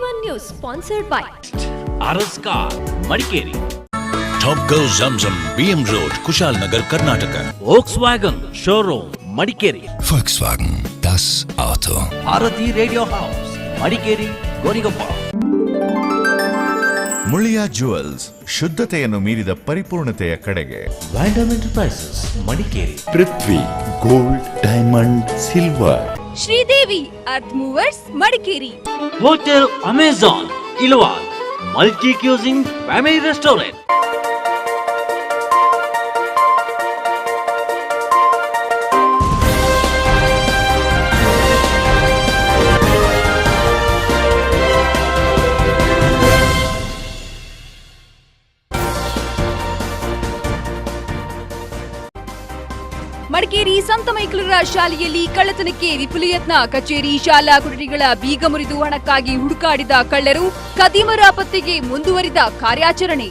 TV1 News sponsored by Araskar, Madikeri. Top Go Zamzam, BM Road, Kushalnagar, Karnataka. Volkswagen Showroom, Madikeri. Volkswagen, das Auto. Bharati Radio House, Madikeri, Gorigappa. Muliya jewels, ಶುದ್ಧತೆಯನ್ನು ಮೀರಿದ ಪರಿಪೂರ್ಣತೆಯ ಕಡೆಗೆ. Vandam Enterprises, Madikeri. Prithvi gold diamond silver. Sridevi earth movers Madikeri. Hotel Amazon, Ilwal. Multi-cuisine family restaurant. Madikeri ಸಂತ ಮೈಕಲರ ಶಾಲೆಯಲ್ಲಿ ಕಳ್ಳತನಕ್ಕೆ ವಿಪುಲ ಯತ್ನ. ಕಚೇರಿ ಶಾಲಾ ಕೊಠಡಿಗಳ ಬೀಗ ಮುರಿದು ಹಣಕ್ಕಾಗಿ ಹುಡುಕಾಡಿದ ಕಳ್ಳರು, ಕದಿಮರ ಪತ್ತೆಗೆ ಮುಂದುವರಿದ ಕಾರ್ಯಾಚರಣೆ.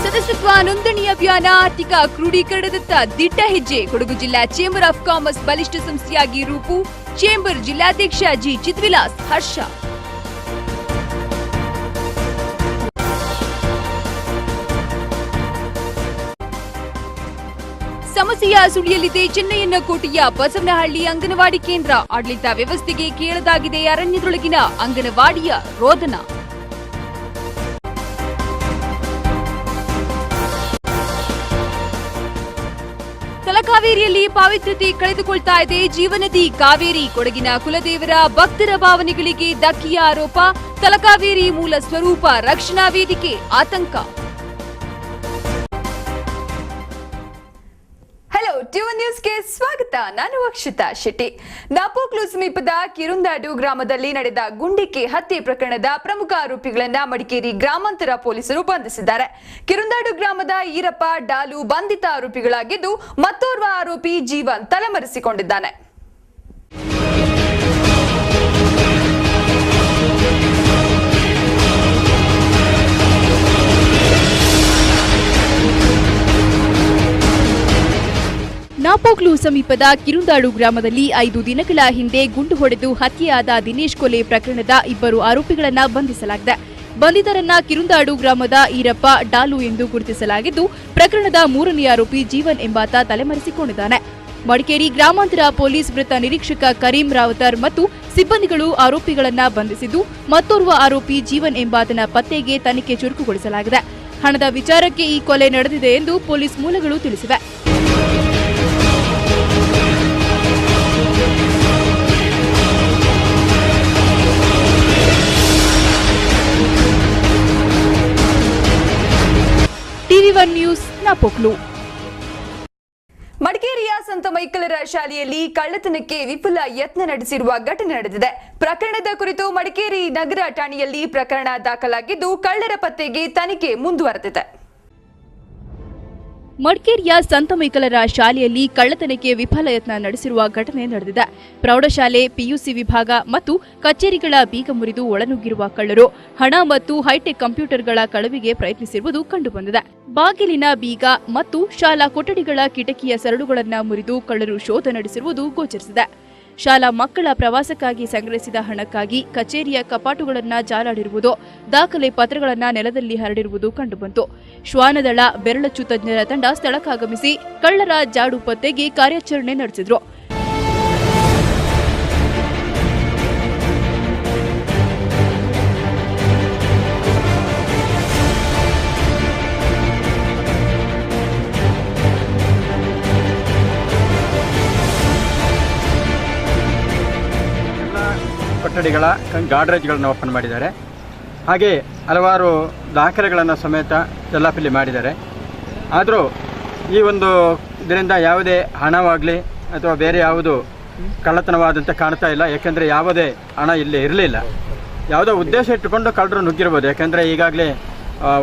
ಸದಸ್ಯತ್ವ ನೋಂದಣಿ ಅಭಿಯಾನ, ಆರ್ಥಿಕ ಕ್ರೋಢೀಕರಣದತ್ತ ದಿಟ್ಟ ಹೆಜ್ಜೆ. ಕೊಡಗು ಜಿಲ್ಲಾ ಚೇಂಬರ್ ಆಫ್ ಕಾಮರ್ಸ್ ಬಲಿಷ್ಠ ಸಂಸ್ಥೆಯಾಗಿ ರೂಪು. ಚೇಂಬರ್ ಜಿಲ್ಲಾಧ್ಯಕ್ಷ ಜಿ ಚಿತ್ವಿಲಾಸ್ ಹರ್ಷ. ಸಮಸ್ಯೆಯ ಸುಳಿಯಲಿದೆ ಚೆನ್ನೈಯನ್ನ ಕೋಟೆಯ ಬಸವನಹಳ್ಳಿ ಅಂಗನವಾಡಿ ಕೇಂದ್ರ. ಆಡಳಿತ ವ್ಯವಸ್ಥೆಗೆ ಕೇಳದಾಗಿದೆ ಅರಣ್ಯದೊಳಗಿನ ಅಂಗನವಾಡಿಯ ರೋದನ. ತಲಕಾವೇರಿಯಲ್ಲಿ ಪಾವಿತ್ರ್ಯತೆ ಕಳೆದುಕೊಳ್ತಾ ಇದೆ ಜೀವನದಿ ಕಾವೇರಿ. ಕೊಡಗಿನ ಕುಲದೇವರ ಭಕ್ತರ ಭಾವನೆಗಳಿಗೆ ಧಕ್ಕೆಯ ಆರೋಪ. ತಲಕಾವೇರಿ ಮೂಲ ಸ್ವರೂಪ ರಕ್ಷಣಾ ವೇದಿಕೆ ಆತಂಕ. ಟಿವಿ ನ್ಯೂಸ್ಗೆ ಸ್ವಾಗತ. ನಾನು ಅಕ್ಷತಾ ಶೆಟ್ಟಿ. ನಾಪೋಕ್ಲು ಸಮೀಪದ ಕಿರುಂದಾಡು ಗ್ರಾಮದಲ್ಲಿ ನಡೆದ ಗುಂಡಿಕ್ಕಿ ಹತ್ಯೆ ಪ್ರಕರಣದ ಪ್ರಮುಖ ಆರೋಪಿಗಳನ್ನ ಮಡಿಕೇರಿ ಗ್ರಾಮಾಂತರ ಪೊಲೀಸರು ಬಂಧಿಸಿದ್ದಾರೆ. ಕಿರುಂದಾಡು ಗ್ರಾಮದ ಈರಪ್ಪ, ಡಾಲು ಬಂಧಿತ ಆರೋಪಿಗಳಾಗಿದ್ದು, ಮತ್ತೋರ್ವ ಆರೋಪಿ ಜೀವನ್ ತಲೆಮರೆಸಿಕೊಂಡಿದ್ದಾನೆ. ನಾಪೋಕ್ಲು ಸಮೀಪದ ಕಿರುಂದಾಡು ಗ್ರಾಮದಲ್ಲಿ 5 ದಿನಗಳ ಹಿಂದೆ ಗುಂಡು ಹೊಡೆದು ಹತ್ಯೆಯಾದ ದಿನೇಶ್ ಕೊಲೆ ಪ್ರಕರಣದ ಇಬ್ಬರು ಆರೋಪಿಗಳನ್ನ ಬಂಧಿಸಲಾಗಿದೆ. ಬಂಧಿತರನ್ನ ಕಿರುಂದಾಡು ಗ್ರಾಮದ ಈರಪ್ಪ, ಡಾಲು ಎಂದು ಗುರುತಿಸಲಾಗಿದ್ದು, ಪ್ರಕರಣದ 3ನೇ ಆರೋಪಿ ಜೀವನ್ ಎಂಬಾತ ತಲೆಮರೆಸಿಕೊಂಡಿದ್ದಾನೆ. ಮಡಿಕೇರಿ ಗ್ರಾಮಾಂತರ ಪೊಲೀಸ್ ವೃತ್ತ ನಿರೀಕ್ಷಕ ಕರೀಂ ರಾವತರ್ ಮತ್ತು ಸಿಬ್ಬಂದಿಗಳು ಆರೋಪಿಗಳನ್ನ ಬಂಧಿಸಿದ್ದು, ಮತ್ತೋರ್ವ ಆರೋಪಿ ಜೀವನ್ ಎಂಬಾತನ ಪತ್ತೆಗೆ ತನಿಖೆ ಚುರುಕುಗೊಳಿಸಲಾಗಿದೆ. ಹಣದ ವಿಚಾರಕ್ಕೆ ಈ ಕೊಲೆ ನಡೆದಿದೆ ಎಂದು ಪೊಲೀಸ್ ಮೂಲಗಳು ತಿಳಿಸಿವೆ. TV1 news Napoklu. ಮಡಿಕೇರಿಯ ಸಂತ ಮೈಕಲರ ಶಾಲೆಯಲ್ಲಿ ಕಳ್ಳತನಕ್ಕೆ ವಿಪುಲ ಯತ್ನ ನಡೆಸಿರುವ ಘಟನೆ ನಡೆದಿದೆ. ಪ್ರಕರಣದ ಕುರಿತು ಮಡಿಕೇರಿ ನಗರ ಠಾಣೆಯಲ್ಲಿ ಪ್ರಕರಣ ದಾಖಲಾಗಿದ್ದು, ಕಳ್ಳರ ಪತ್ತೆಗೆ ತನಿಖೆ ಮುಂದುವರೆದಿದೆ. ಮಡಿಕೇರಿಯ ಸಂತ ಮೈಕಲರ ಶಾಲೆಯಲ್ಲಿ ಕಳ್ಳತನಕ್ಕೆ ವಿಫಲ ಯತ್ನ ನಡೆಸಿರುವ ಘಟನೆ ನಡೆದಿದೆ. ಪ್ರೌಢಶಾಲೆ, ಪಿಯುಸಿ ವಿಭಾಗ ಮತ್ತು ಕಚೇರಿಗಳ ಬೀಗ ಮುರಿದು ಒಳನುಗ್ಗಿರುವ ಕಳ್ಳರು ಹಣ ಮತ್ತು ಹೈಟೆಕ್ ಕಂಪ್ಯೂಟರ್ಗಳ ಕಳವಿಗೆ ಪ್ರಯತ್ನಿಸಿರುವುದು ಕಂಡುಬಂದಿದೆ. ಬಾಗಿಲಿನ ಬೀಗ ಮತ್ತು ಶಾಲಾ ಕೊಠಡಿಗಳ ಕಿಟಕಿಯ ಸರಳುಗಳನ್ನು ಮುರಿದು ಕಳ್ಳರು ಶೋಧ ನಡೆಸಿರುವುದು ಗೋಚರಿಸಿದೆ. ಶಾಲಾ ಮಕ್ಕಳ ಪ್ರವಾಸಕ್ಕಾಗಿ ಸಂಗ್ರಹಿಸಿದ ಹಣಕ್ಕಾಗಿ ಕಚೇರಿಯ ಕಪಾಟುಗಳನ್ನು ಜಾಲಾಡಿರುವುದು, ದಾಖಲೆ ಪತ್ರಗಳನ್ನು ನೆಲದಲ್ಲಿ ಹರಡಿರುವುದು ಕಂಡುಬಂತು. ಶ್ವಾನದಳ ಬೆರಳಚ್ಚು ತಜ್ಞರ ತಂಡ ಸ್ಥಳಕ್ಕಾಗಮಿಸಿ ಕಳ್ಳರ ಜಾಡು ಪತ್ತೆಗೆ ಕಾರ್ಯಾಚರಣೆ ನಡೆಸಿದ್ರು. ಕೊಠಡಿಗಳ ಗಾಡ್ರೇಜ್ಗಳನ್ನು ಓಪನ್ ಮಾಡಿದ್ದಾರೆ. ಹಾಗೆ ಹಲವಾರು ದಾಖಲೆಗಳನ್ನು ಸಮೇತ ಚೆಲ್ಲಾಪಿಲ್ಲಿ ಮಾಡಿದ್ದಾರೆ. ಆದರೂ ಈ ಒಂದು ಇದರಿಂದ ಯಾವುದೇ ಹಣವಾಗಲಿ ಅಥವಾ ಬೇರೆ ಯಾವುದು ಕಳ್ಳತನವಾದಂತೆ ಕಾಣ್ತಾ ಇಲ್ಲ. ಯಾಕೆಂದರೆ ಯಾವುದೇ ಹಣ ಇಲ್ಲಿ ಇರಲಿಲ್ಲ. ಯಾವುದೋ ಉದ್ದೇಶ ಇಟ್ಟುಕೊಂಡು ಕಳ್ಳರು ನುಗ್ಗಿರ್ಬೋದು. ಯಾಕೆಂದರೆ ಈಗಾಗಲೇ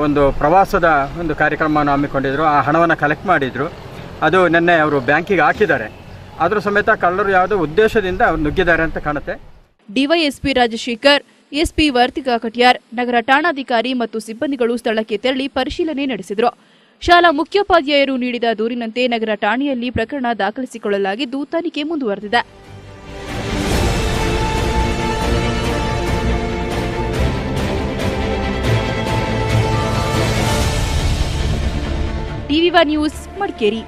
ಒಂದು ಪ್ರವಾಸದ ಒಂದು ಕಾರ್ಯಕ್ರಮವನ್ನು ಹಮ್ಮಿಕೊಂಡಿದ್ದರು. ಆ ಹಣವನ್ನು ಕಲೆಕ್ಟ್ ಮಾಡಿದರು. ಅದು ನಿನ್ನೆ ಅವರು ಬ್ಯಾಂಕಿಗೆ ಹಾಕಿದ್ದಾರೆ. ಆದರೂ ಸಮೇತ ಕಳ್ಳರು ಯಾವುದೋ ಉದ್ದೇಶದಿಂದ ಅವ್ರು ನುಗ್ಗಿದ್ದಾರೆ ಅಂತ ಕಾಣುತ್ತೆ. ಡಿವೈಎಸ್ಪಿ ರಾಜಶೇಖರ್, ಎಸ್ಪಿ ವರ್ತಿಕಾ ಕಟ್ಯಾರ್, ನಗರ ಠಾಣಾಧಿಕಾರಿ ಮತ್ತು ಸಿಬ್ಬಂದಿಗಳು ಸ್ಥಳಕ್ಕೆ ತೆರಳಿ ಪರಿಶೀಲನೆ ನಡೆಸಿದರು. ಶಾಲಾ ಮುಖ್ಯೋಪಾಧ್ಯಾಯರು ನೀಡಿದ ದೂರಿನಂತೆ ನಗರ ಠಾಣೆಯಲ್ಲಿ ಪ್ರಕರಣ ದಾಖಲಿಸಿಕೊಳ್ಳಲಾಗಿದ್ದು ತನಿಖೆ ಮುಂದುವರೆದಿದೆ. ಟಿವಿ1 ನ್ಯೂಸ್ ಮಡಿಕೇರಿ.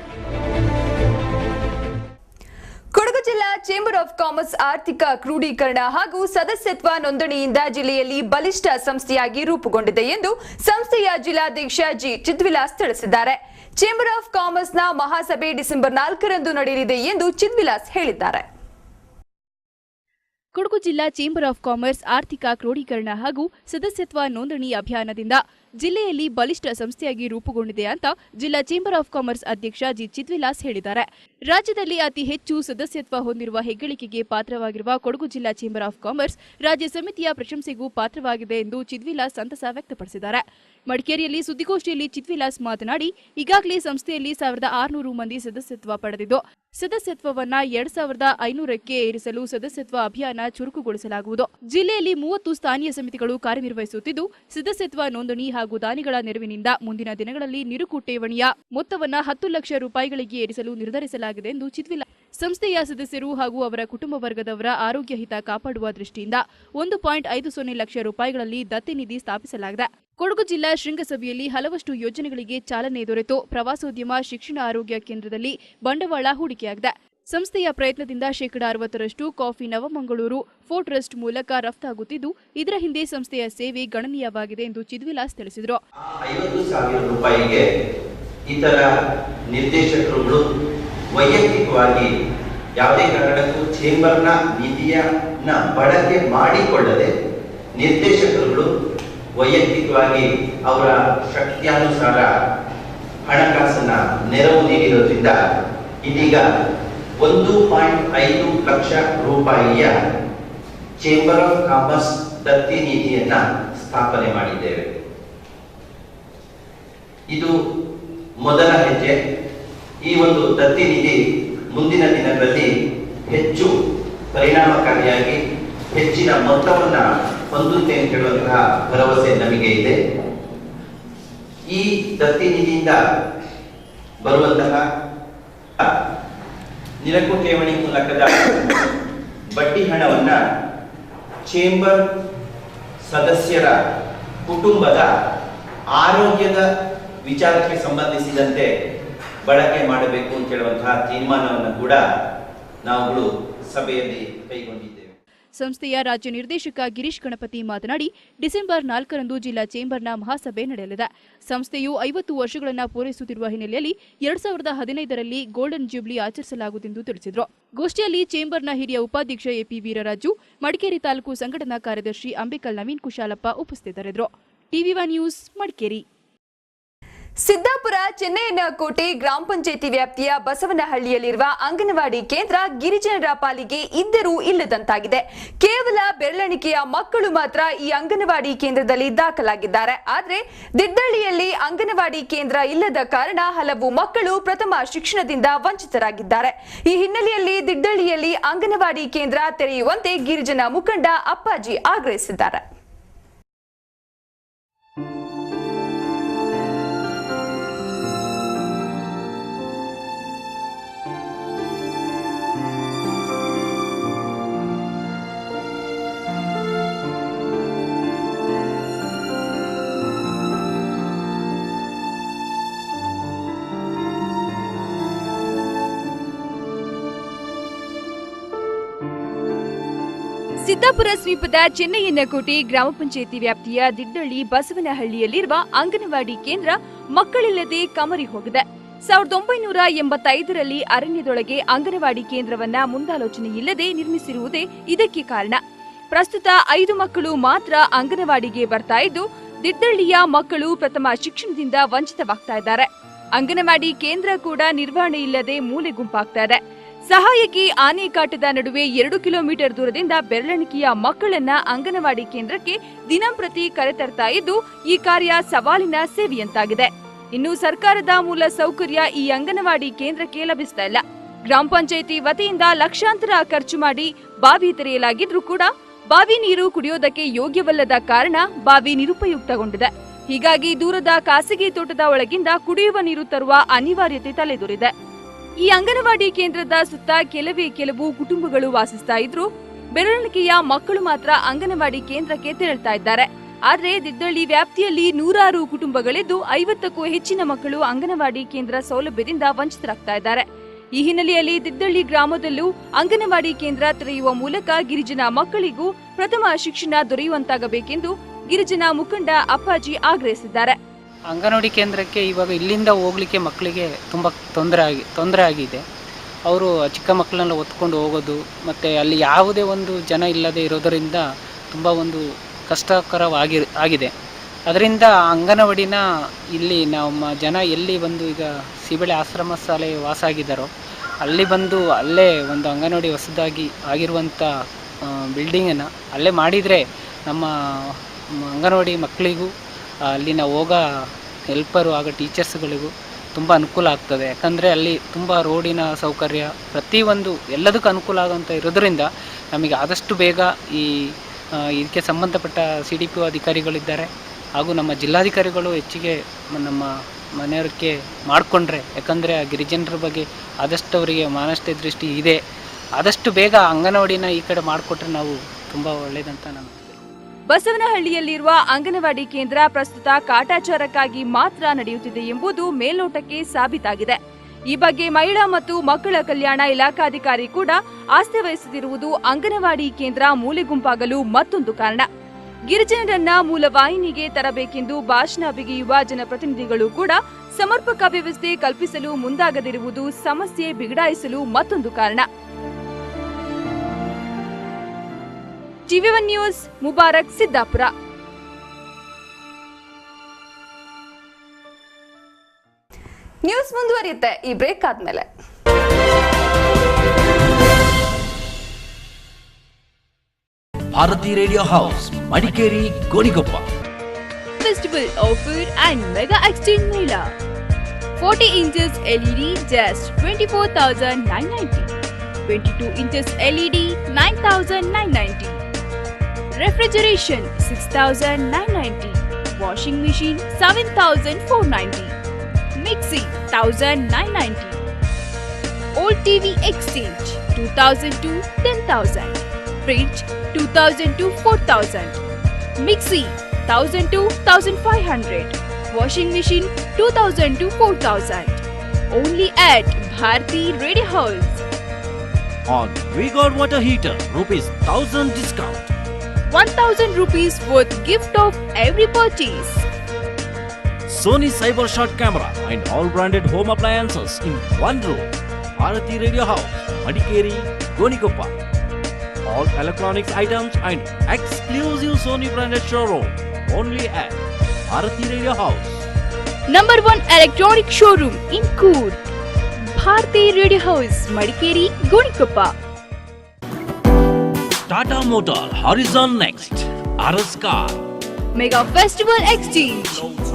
ಕೊಡಗು ಜಿಲ್ಲಾ ಚೇಂಬರ್ ಆಫ್ ಕಾಮರ್ಸ್ ಆರ್ಥಿಕ ಕ್ರೋಢೀಕರಣ ಹಾಗೂ ಸದಸ್ಯತ್ವ ನೋಂದಣಿಯಿಂದ ಜಿಲ್ಲೆಯಲ್ಲಿ ಬಲಿಷ್ಠ ಸಂಸ್ಥೆಯಾಗಿ ರೂಪುಗೊಂಡಿದೆ ಎಂದು ಸಂಸ್ಥೆಯ ಜಿಲ್ಲಾಧ್ಯಕ್ಷ ಜಿ ಚಿದ್ವಿಲಾಸ್ ತಿಳಿಸಿದ್ದಾರೆ. ಚೇಂಬರ್ ಆಫ್ ಕಾಮರ್ಸ್ನ ಮಹಾಸಭೆ ಡಿಸೆಂಬರ್ 4ರಂದು ನಡೆಯಲಿದೆ ಎಂದು ಚಿದ್ವಿಲಾಸ್ ಹೇಳಿದ್ದಾರೆ. ಕೊಡಗು ಜಿಲ್ಲಾ ಚೇಂಬರ್ ಆಫ್ ಕಾಮರ್ಸ್ ಆರ್ಥಿಕ ಕ್ರೋಢೀಕರಣ ಹಾಗೂ ಸದಸ್ಯತ್ವ ನೋಂದಣಿ ಅಭಿಯಾನದಿಂದ ಜಿಲ್ಲೆಯಲ್ಲಿ ಬಲಿಷ್ಠ ಸಂಸ್ಥೆಯಾಗಿ ರೂಪುಗೊಂಡಿದೆ ಅಂತ ಜಿಲ್ಲಾ ಚೇಂಬರ್ ಆಫ್ ಕಾಮರ್ಸ್ ಅಧ್ಯಕ್ಷ ಜಿ ಚಿದ್ವಿಲಾಸ್ ಹೇಳಿದ್ದಾರೆ. ರಾಜ್ಯದಲ್ಲಿ ಅತಿ ಹೆಚ್ಚು ಸದಸ್ಯತ್ವ ಹೊಂದಿರುವ ಹೆಗ್ಗಳಿಕೆಗೆ ಪಾತ್ರವಾಗಿರುವ ಕೊಡಗು ಜಿಲ್ಲಾ ಚೇಂಬರ್ ಆಫ್ ಕಾಮರ್ಸ್ ರಾಜ್ಯ ಸಮಿತಿಯ ಪ್ರಶಂಸೆಗೂ ಪಾತ್ರವಾಗಿದೆ ಎಂದು ಚಿದ್ವಿಲಾಸ್ ಸಂತಸ ವ್ಯಕ್ತಪಡಿಸಿದ್ದಾರೆ. ಮಡಿಕೇರಿಯಲ್ಲಿ ಸುದ್ದಿಗೋಷ್ಠಿಯಲ್ಲಿ ಚಿದ್ವಿಲಾಸ್ ಮಾತನಾಡಿ, ಈಗಾಗಲೇ ಸಂಸ್ಥೆಯಲ್ಲಿ 1600 ಮಂದಿ ಸದಸ್ಯತ್ವ ಪಡೆದಿದ್ದು, ಸದಸ್ಯತ್ವವನ್ನ 2500ಕ್ಕೆ ಏರಿಸಲು ಸದಸ್ಯತ್ವ ಅಭಿಯಾನ ಚುರುಕುಗೊಳಿಸಲಾಗುವುದು. ಜಿಲ್ಲೆಯಲ್ಲಿ 30 ಸ್ಥಾನೀಯ ಸಮಿತಿಗಳು ಕಾರ್ಯನಿರ್ವಹಿಸುತ್ತಿದ್ದು, ಸದಸ್ಯತ್ವ ನೋಂದಣಿ ಹಾಗೂ ದಾನಿಗಳ ನೆರವಿನಿಂದ ಮುಂದಿನ ದಿನಗಳಲ್ಲಿ ನಿರುಕು ಠೇವಣಿಯ ಮೊತ್ತವನ್ನು 10 ಲಕ್ಷ ರೂಪಾಯಿಗಳಿಗೆ ಏರಿಸಲು ನಿರ್ಧರಿಸಲಾಗಿದೆ ಎಂದು ಚಿದ್ವಿಲಾಸ್ ಸಂಸ್ಥೆಯ ಸದಸ್ಯರು ಹಾಗೂ ಅವರ ಕುಟುಂಬ ವರ್ಗದವರ ಆರೋಗ್ಯ ಹಿತ ಕಾಪಾಡುವ ದೃಷ್ಟಿಯಿಂದ 1.50 ಲಕ್ಷ ರೂಪಾಯಿಗಳಲ್ಲಿ ದತ್ತಿ ನಿಧಿ ಸ್ಥಾಪಿಸಲಾಗಿದೆ. ಕೊಡಗು ಜಿಲ್ಲಾ ಶೃಂಗಸಭೆಯಲ್ಲಿ ಹಲವಷ್ಟು ಯೋಜನೆಗಳಿಗೆ ಚಾಲನೆ ದೊರೆತು ಪ್ರವಾಸೋದ್ಯಮ, ಶಿಕ್ಷಣ, ಆರೋಗ್ಯ ಕೇಂದ್ರದಲ್ಲಿ ಬಂಡವಾಳ ಹೂಡಿಕೆಯಾಗಿದೆ. ಸಂಸ್ಥೆಯ ಪ್ರಯತ್ನದಿಂದ 60% ಕಾಫಿ ನವಮಂಗಳೂರು ಫೋರ್ಟ್ ಟ್ರಸ್ಟ್ ಮೂಲಕ ರಫ್ತಾಗುತ್ತಿದ್ದು, ಇದರ ಹಿಂದೆ ಸಂಸ್ಥೆಯ ಸೇವೆ ಗಣನೀಯವಾಗಿದೆ ಎಂದು ಚಿದ್ವಿಲಾಸ್ ತಿಳಿಸಿದರು. 50,000 ರೂಪಾಯಿಗೆ ಇತರ ನಿರ್ದೇಶಕರುಗಳು ವೈಯಕ್ತಿಕವಾಗಿ ಯಾವುದೇ ಕಾರಣಕ್ಕೂ ಚೇಂಬರ್ನ ನಿಧಿಯನ್ನ ಬಳಕೆ ಮಾಡಿಕೊಳ್ಳದೆ ನಿರ್ದೇಶಕರುಗಳು ವೈಯಕ್ತಿಕವಾಗಿ ಅವರ ಶಕ್ತಿಯಾನುಸಾರ ಹಣಕಾಸನ್ನ ನೆರವು ನೀಡಿರೋದ್ರಿಂದ ಇದೀಗ 1.5 ಲಕ್ಷ ರೂಪಾಯಿಯ ಚೇಂಬರ್ ಆಫ್ ಕಾಮರ್ಸ್ ದತ್ತಿ ನಿಧಿಯನ್ನ ಸ್ಥಾಪನೆ ಮಾಡಿದ್ದೇವೆ. ಇದು ಮೊದಲ ಹೆಜ್ಜೆ. ಈ ಒಂದು ದತ್ತಿ ನಿಧಿ ಮುಂದಿನ ದಿನಗಳಲ್ಲಿ ಹೆಚ್ಚು ಪರಿಣಾಮಕಾರಿಯಾಗಿ ಹೆಚ್ಚಿನ ಮೊತ್ತವನ್ನು ಹೊಂದುತ್ತೆ ಅಂತ ಹೇಳುವಂತಹ ಭರವಸೆ ನಮಗೆ ಇದೆ. ಈ ದತ್ತಿ ನಿಧಿಯಿಂದ ಬರುವಂತಹ ನಿರಕು ಠೇವಣಿ ಮೂಲಕದ ಬಡ್ಡಿ ಹಣವನ್ನ ಚೇಂಬರ್ ಸದಸ್ಯರ ಕುಟುಂಬದ ಆರೋಗ್ಯದ ವಿಚಾರಕ್ಕೆ ಸಂಬಂಧಿಸಿದಂತೆ ಬಳಕೆ ಮಾಡಬೇಕು ಅಂತ ಹೇಳುವಂತಹ ತೀರ್ಮಾನವನ್ನು ಕೂಡ ನಾವುಗಳು ಸಭೆಯಲ್ಲಿ ಕೈಗೊಂಡಿದ್ದೇವೆ. ಸಂಸ್ಥೆಯ ರಾಜ್ಯ ನಿರ್ದೇಶಕ ಗಿರೀಶ್ ಗಣಪತಿ ಮಾತನಾಡಿ, ಡಿಸೆಂಬರ್ 4ರಂದು ಜಿಲ್ಲಾ ಚೇಂಬರ್ನ ಮಹಾಸಭೆ ನಡೆಯಲಿದೆ. ಸಂಸ್ಥೆಯು 50 ವರ್ಷಗಳನ್ನು ಪೂರೈಸುತ್ತಿರುವ ಹಿನ್ನೆಲೆಯಲ್ಲಿ 2015ರಲ್ಲಿ ಗೋಲ್ಡನ್ ಜೂಬ್ಲಿ ಆಚರಿಸಲಾಗುವುದೆಂದು ತಿಳಿಸಿದರು. ಗೋಷ್ಠಿಯಲ್ಲಿ ಚೇಂಬರ್ನ ಹಿರಿಯ ಉಪಾಧ್ಯಕ್ಷ ಎಪಿ ವೀರರಾಜು, ಮಡಿಕೇರಿ ತಾಲೂಕು ಸಂಘಟನಾ ಕಾರ್ಯದರ್ಶಿ ಅಂಬಿಕಲ್ ನವೀನ್ ಕುಶಾಲಪ್ಪ ಉಪಸ್ಥಿತರಿದ್ದರು. ಟಿವಿ1 ನ್ಯೂಸ್ ಮಡಿಕೇರಿ. ಸಿದ್ದಾಪುರ ಚೆನ್ನಯ್ಯನ ಕೋಟೆ ಗ್ರಾಮ ಪಂಚಾಯಿತಿ ವ್ಯಾಪ್ತಿಯ ಬಸವನಹಳ್ಳಿಯಲ್ಲಿರುವ ಅಂಗನವಾಡಿ ಕೇಂದ್ರ ಗಿರಿಜನರ ಪಾಲಿಗೆ ಇದ್ದರೂ ಇಲ್ಲದಂತಾಗಿದೆ. ಕೇವಲ ಬೆರಳೆಣಿಕೆಯ ಮಕ್ಕಳು ಮಾತ್ರ ಈ ಅಂಗನವಾಡಿ ಕೇಂದ್ರದಲ್ಲಿ ದಾಖಲಾಗಿದ್ದಾರೆ. ಆದರೆ ದಿಡ್ಡಳ್ಳಿಯಲ್ಲಿ ಅಂಗನವಾಡಿ ಕೇಂದ್ರ ಇಲ್ಲದ ಕಾರಣ ಹಲವು ಮಕ್ಕಳು ಪ್ರಥಮ ಶಿಕ್ಷಣದಿಂದ ವಂಚಿತರಾಗಿದ್ದಾರೆ. ಈ ಹಿನ್ನೆಲೆಯಲ್ಲಿ ದಿಡ್ಡಳ್ಳಿಯಲ್ಲಿ ಅಂಗನವಾಡಿ ಕೇಂದ್ರ ತೆರೆಯುವಂತೆ ಗಿರಿಜನ ಮುಖಂಡ ಅಪ್ಪಾಜಿ ಆಗ್ರಹಿಸಿದ್ದಾರೆ. ಸಿದ್ದಾಪುರ ಸಮೀಪದ ಚೆನ್ನಯ್ಯನಕೋಟೆ ಗ್ರಾಮ ಪಂಚಾಯಿತಿ ವ್ಯಾಪ್ತಿಯ ದಿಡ್ಡಳ್ಳಿ ಬಸವನಹಳ್ಳಿಯಲ್ಲಿರುವ ಅಂಗನವಾಡಿ ಕೇಂದ್ರ ಮಕ್ಕಳಿಲ್ಲದೆ ಕಮರಿ ಹೋಗಿದೆ. 1985ರಲ್ಲಿ ಅರಣ್ಯದೊಳಗೆ ಅಂಗನವಾಡಿ ಕೇಂದ್ರವನ್ನ ಮುಂದಾಲೋಚನೆ ಇಲ್ಲದೆ ನಿರ್ಮಿಸಿರುವುದೇ ಇದಕ್ಕೆ ಕಾರಣ. ಪ್ರಸ್ತುತ 5 ಮಕ್ಕಳು ಮಾತ್ರ ಅಂಗನವಾಡಿಗೆ ಬರ್ತಾ ಇದ್ದು, ದಿಡ್ಡಳ್ಳಿಯ ಮಕ್ಕಳು ಪ್ರಥಮ ಶಿಕ್ಷಣದಿಂದ ವಂಚಿತವಾಗ್ತಾ ಇದ್ದಾರೆ. ಅಂಗನವಾಡಿ ಕೇಂದ್ರ ಕೂಡ ನಿರ್ವಹಣೆ ಇಲ್ಲದೆ ಮೂಲೆ ಗುಂಪಾಗ್ತಾ ಇದೆ. ಸಹಾಯಕಿ ಆನೆಕಾಟದ ನಡುವೆ 2 ಕಿಲೋಮೀಟರ್ ದೂರದಿಂದ ಬೆರಳೆಣಿಕೆಯ ಮಕ್ಕಳನ್ನ ಅಂಗನವಾಡಿ ಕೇಂದ್ರಕ್ಕೆ ದಿನಂಪ್ರತಿ ಕರೆತರ್ತಾ ಇದ್ದು, ಈ ಕಾರ್ಯ ಸವಾಲಿನ ಸೇವೆಯಂತಾಗಿದೆ. ಇನ್ನು ಸರ್ಕಾರದ ಮೂಲ ಸೌಕರ್ಯ ಈ ಅಂಗನವಾಡಿ ಕೇಂದ್ರಕ್ಕೆ ಲಭಿಸ್ತಾ ಇಲ್ಲ. ಗ್ರಾಮ ಪಂಚಾಯಿತಿ ವತಿಯಿಂದ ಲಕ್ಷಾಂತರ ಖರ್ಚು ಮಾಡಿ ಬಾವಿ ತೆರೆಯಲಾಗಿದ್ರೂ ಕೂಡ ಬಾವಿ ನೀರು ಕುಡಿಯೋದಕ್ಕೆ ಯೋಗ್ಯವಲ್ಲದ ಕಾರಣ ಬಾವಿ ನಿರುಪಯುಕ್ತಗೊಂಡಿದೆ. ಹೀಗಾಗಿ ದೂರದ ಖಾಸಗಿ ತೋಟದ ಒಳಗಿಂದ ಕುಡಿಯುವ ನೀರು ತರುವ ಅನಿವಾರ್ಯತೆ ತಲೆದೋರಿದೆ. ಈ ಅಂಗನವಾಡಿ ಕೇಂದ್ರದ ಸುತ್ತ ಕೆಲವು ಕುಟುಂಬಗಳು ವಾಸಿಸ್ತಾ ಇದ್ರು. ಬೆರಳಿಕೆಯ ಮಕ್ಕಳು ಮಾತ್ರ ಅಂಗನವಾಡಿ ಕೇಂದ್ರಕ್ಕೆ ತೆರಳ್ತಾ ಇದ್ದಾರೆ. ಆದ್ರೆ ದಿದ್ದಳ್ಳಿ ವ್ಯಾಪ್ತಿಯಲ್ಲಿ 100 ಕುಟುಂಬಗಳಿದ್ದು 50ಕ್ಕೂ ಹೆಚ್ಚಿನ ಮಕ್ಕಳು ಅಂಗನವಾಡಿ ಕೇಂದ್ರ ಸೌಲಭ್ಯದಿಂದ ವಂಚಿತರಾಗ್ತಾ ಇದ್ದಾರೆ. ಈ ಹಿನ್ನೆಲೆಯಲ್ಲಿ ದಿದ್ದಳ್ಳಿ ಗ್ರಾಮದಲ್ಲೂ ಅಂಗನವಾಡಿ ಕೇಂದ್ರ ತೆರೆಯುವ ಮೂಲಕ ಗಿರಿಜನ ಮಕ್ಕಳಿಗೂ ಪ್ರಥಮ ಶಿಕ್ಷಣ ದೊರೆಯುವಂತಾಗಬೇಕೆಂದು ಗಿರಿಜನ ಮುಖಂಡ ಅಪ್ಪಾಜಿ ಆಗ್ರಹಿಸಿದ್ದಾರೆ. ಅಂಗನವಾಡಿ ಕೇಂದ್ರಕ್ಕೆ ಇವಾಗ ಇಲ್ಲಿಂದ ಹೋಗ್ಲಿಕ್ಕೆ ಮಕ್ಕಳಿಗೆ ತುಂಬ ತೊಂದರೆ ಆಗಿದೆ. ಅವರು ಚಿಕ್ಕ ಮಕ್ಕಳನ್ನೆಲ್ಲ ಹೊತ್ಕೊಂಡು ಹೋಗೋದು ಮತ್ತು ಅಲ್ಲಿ ಯಾವುದೇ ಒಂದು ಜನ ಇಲ್ಲದೆ ಇರೋದರಿಂದ ತುಂಬ ಒಂದು ಕಷ್ಟಕರವಾಗಿದೆ. ಅದರಿಂದ ಅಂಗನವಾಡಿನ ಇಲ್ಲಿ ನಮ್ಮ ಜನ ಎಲ್ಲಿ ಬಂದು ಈಗ ಸಿಬಳೆ ಆಶ್ರಮ ಶಾಲೆ ವಾಸ ಆಗಿದ್ದಾರೋ ಅಲ್ಲಿ ಬಂದು ಅಲ್ಲೇ ಒಂದು ಅಂಗನವಾಡಿ ಹೊಸದಾಗಿ ಆಗಿರುವಂಥ ಬಿಲ್ಡಿಂಗನ್ನು ಅಲ್ಲೇ ಮಾಡಿದರೆ ನಮ್ಮ ಅಂಗನವಾಡಿ ಮಕ್ಕಳಿಗೂ ಅಲ್ಲಿನ ಹೋಗೋ ಹೆಲ್ಪರು ಹಾಗೂ ಟೀಚರ್ಸ್ಗಳಿಗೂ ತುಂಬ ಅನುಕೂಲ ಆಗ್ತದೆ. ಯಾಕಂದರೆ ಅಲ್ಲಿ ತುಂಬ ರೋಡಿನ ಸೌಕರ್ಯ ಪ್ರತಿಯೊಂದು ಎಲ್ಲದಕ್ಕೂ ಅನುಕೂಲ ಆಗುವಂಥ ಇರೋದರಿಂದ ನಮಗೆ ಆದಷ್ಟು ಬೇಗ ಇದಕ್ಕೆ ಸಂಬಂಧಪಟ್ಟ CDPO ಅಧಿಕಾರಿಗಳಿದ್ದಾರೆ ಹಾಗೂ ನಮ್ಮ ಜಿಲ್ಲಾಧಿಕಾರಿಗಳು ಹೆಚ್ಚಿಗೆ ನಮ್ಮ ಮನೆಯವರಿಗೆ ಮಾಡಿಕೊಂಡ್ರೆ, ಯಾಕಂದರೆ ಆ ಗಿರಿಜನರ ಬಗ್ಗೆ ಆದಷ್ಟು ಅವರಿಗೆ ಮಾನವತೆ ದೃಷ್ಟಿ ಇದೆ, ಆದಷ್ಟು ಬೇಗ ಅಂಗನವಾಡಿನ ಈ ಕಡೆ ಮಾಡಿಕೊಟ್ರೆ ನಾವು ತುಂಬ ಒಳ್ಳೆಯದಂತ ನಾನು. ಬಸವನಹಳ್ಳಿಯಲ್ಲಿರುವ ಅಂಗನವಾಡಿ ಕೇಂದ್ರ ಪ್ರಸ್ತುತ ಕಾಟಾಚಾರಕ್ಕಾಗಿ ಮಾತ್ರ ನಡೆಯುತ್ತಿದೆ ಎಂಬುದು ಮೇಲ್ನೋಟಕ್ಕೆ ಸಾಬೀತಾಗಿದೆ. ಈ ಬಗ್ಗೆ ಮಹಿಳಾ ಮತ್ತು ಮಕ್ಕಳ ಕಲ್ಯಾಣ ಇಲಾಖಾಧಿಕಾರಿ ಕೂಡ ಆಸ್ಥೆ ವಹಿಸುತ್ತಿರುವುದು ಅಂಗನವಾಡಿ ಕೇಂದ್ರ ಮೂಲೆಗುಂಪಾಗಲು ಮತ್ತೊಂದು ಕಾರಣ. ಗಿರಿಜನರನ್ನ ಮೂಲವಾಹಿನಿಗೆ ತರಬೇಕೆಂದು ಭಾಷಣ ಬಿಗಿಯುವ ಜನಪ್ರತಿನಿಧಿಗಳು ಕೂಡ ಸಮರ್ಪಕ ವ್ಯವಸ್ಥೆ ಕಲ್ಪಿಸಲು ಮುಂದಾಗದಿರುವುದು ಸಮಸ್ಯೆ ಬಿಗಡಾಯಿಸಲು ಮತ್ತೊಂದು ಕಾರಣ. TV1 news, Mubarak, Siddapura. News ಮುಂದುವರಿಯುತ್ತೆ ಈ ಬ್ರೇಕ್ ಆದ್ಮೇಲೆ. Bharathi radio house, Madikeri, Gonigoppa. Festival offer and mega exchange mela. 40 inches LED just 24,990. 22 inches LED 9,990. Refrigeration 6,990. Washing machine 7,490. Mixie 1,990. Old TV exchange 2,000 to 10,000. Fridge 2,000 to 4,000. Mixie 1,000 to 1,500. Washing machine 2,000 to 4,000. Only at Bharti Radio House. On Vigor water heater, ₹1,000 discount. 1,000 rupees worth gift of every purchase. Sony Cyber Shot camera and all branded home appliances in one room. Bharati Radio House, Madikeri, Gonigoppa. All electronics items and exclusive Sony branded showroom only at Bharati Radio House. Number 1 electronic showroom in Coorg. Bharti Radio House, Madikeri, Gonigoppa. Tata Motor Horizon Next, RS Car. Mega Festival Exchange.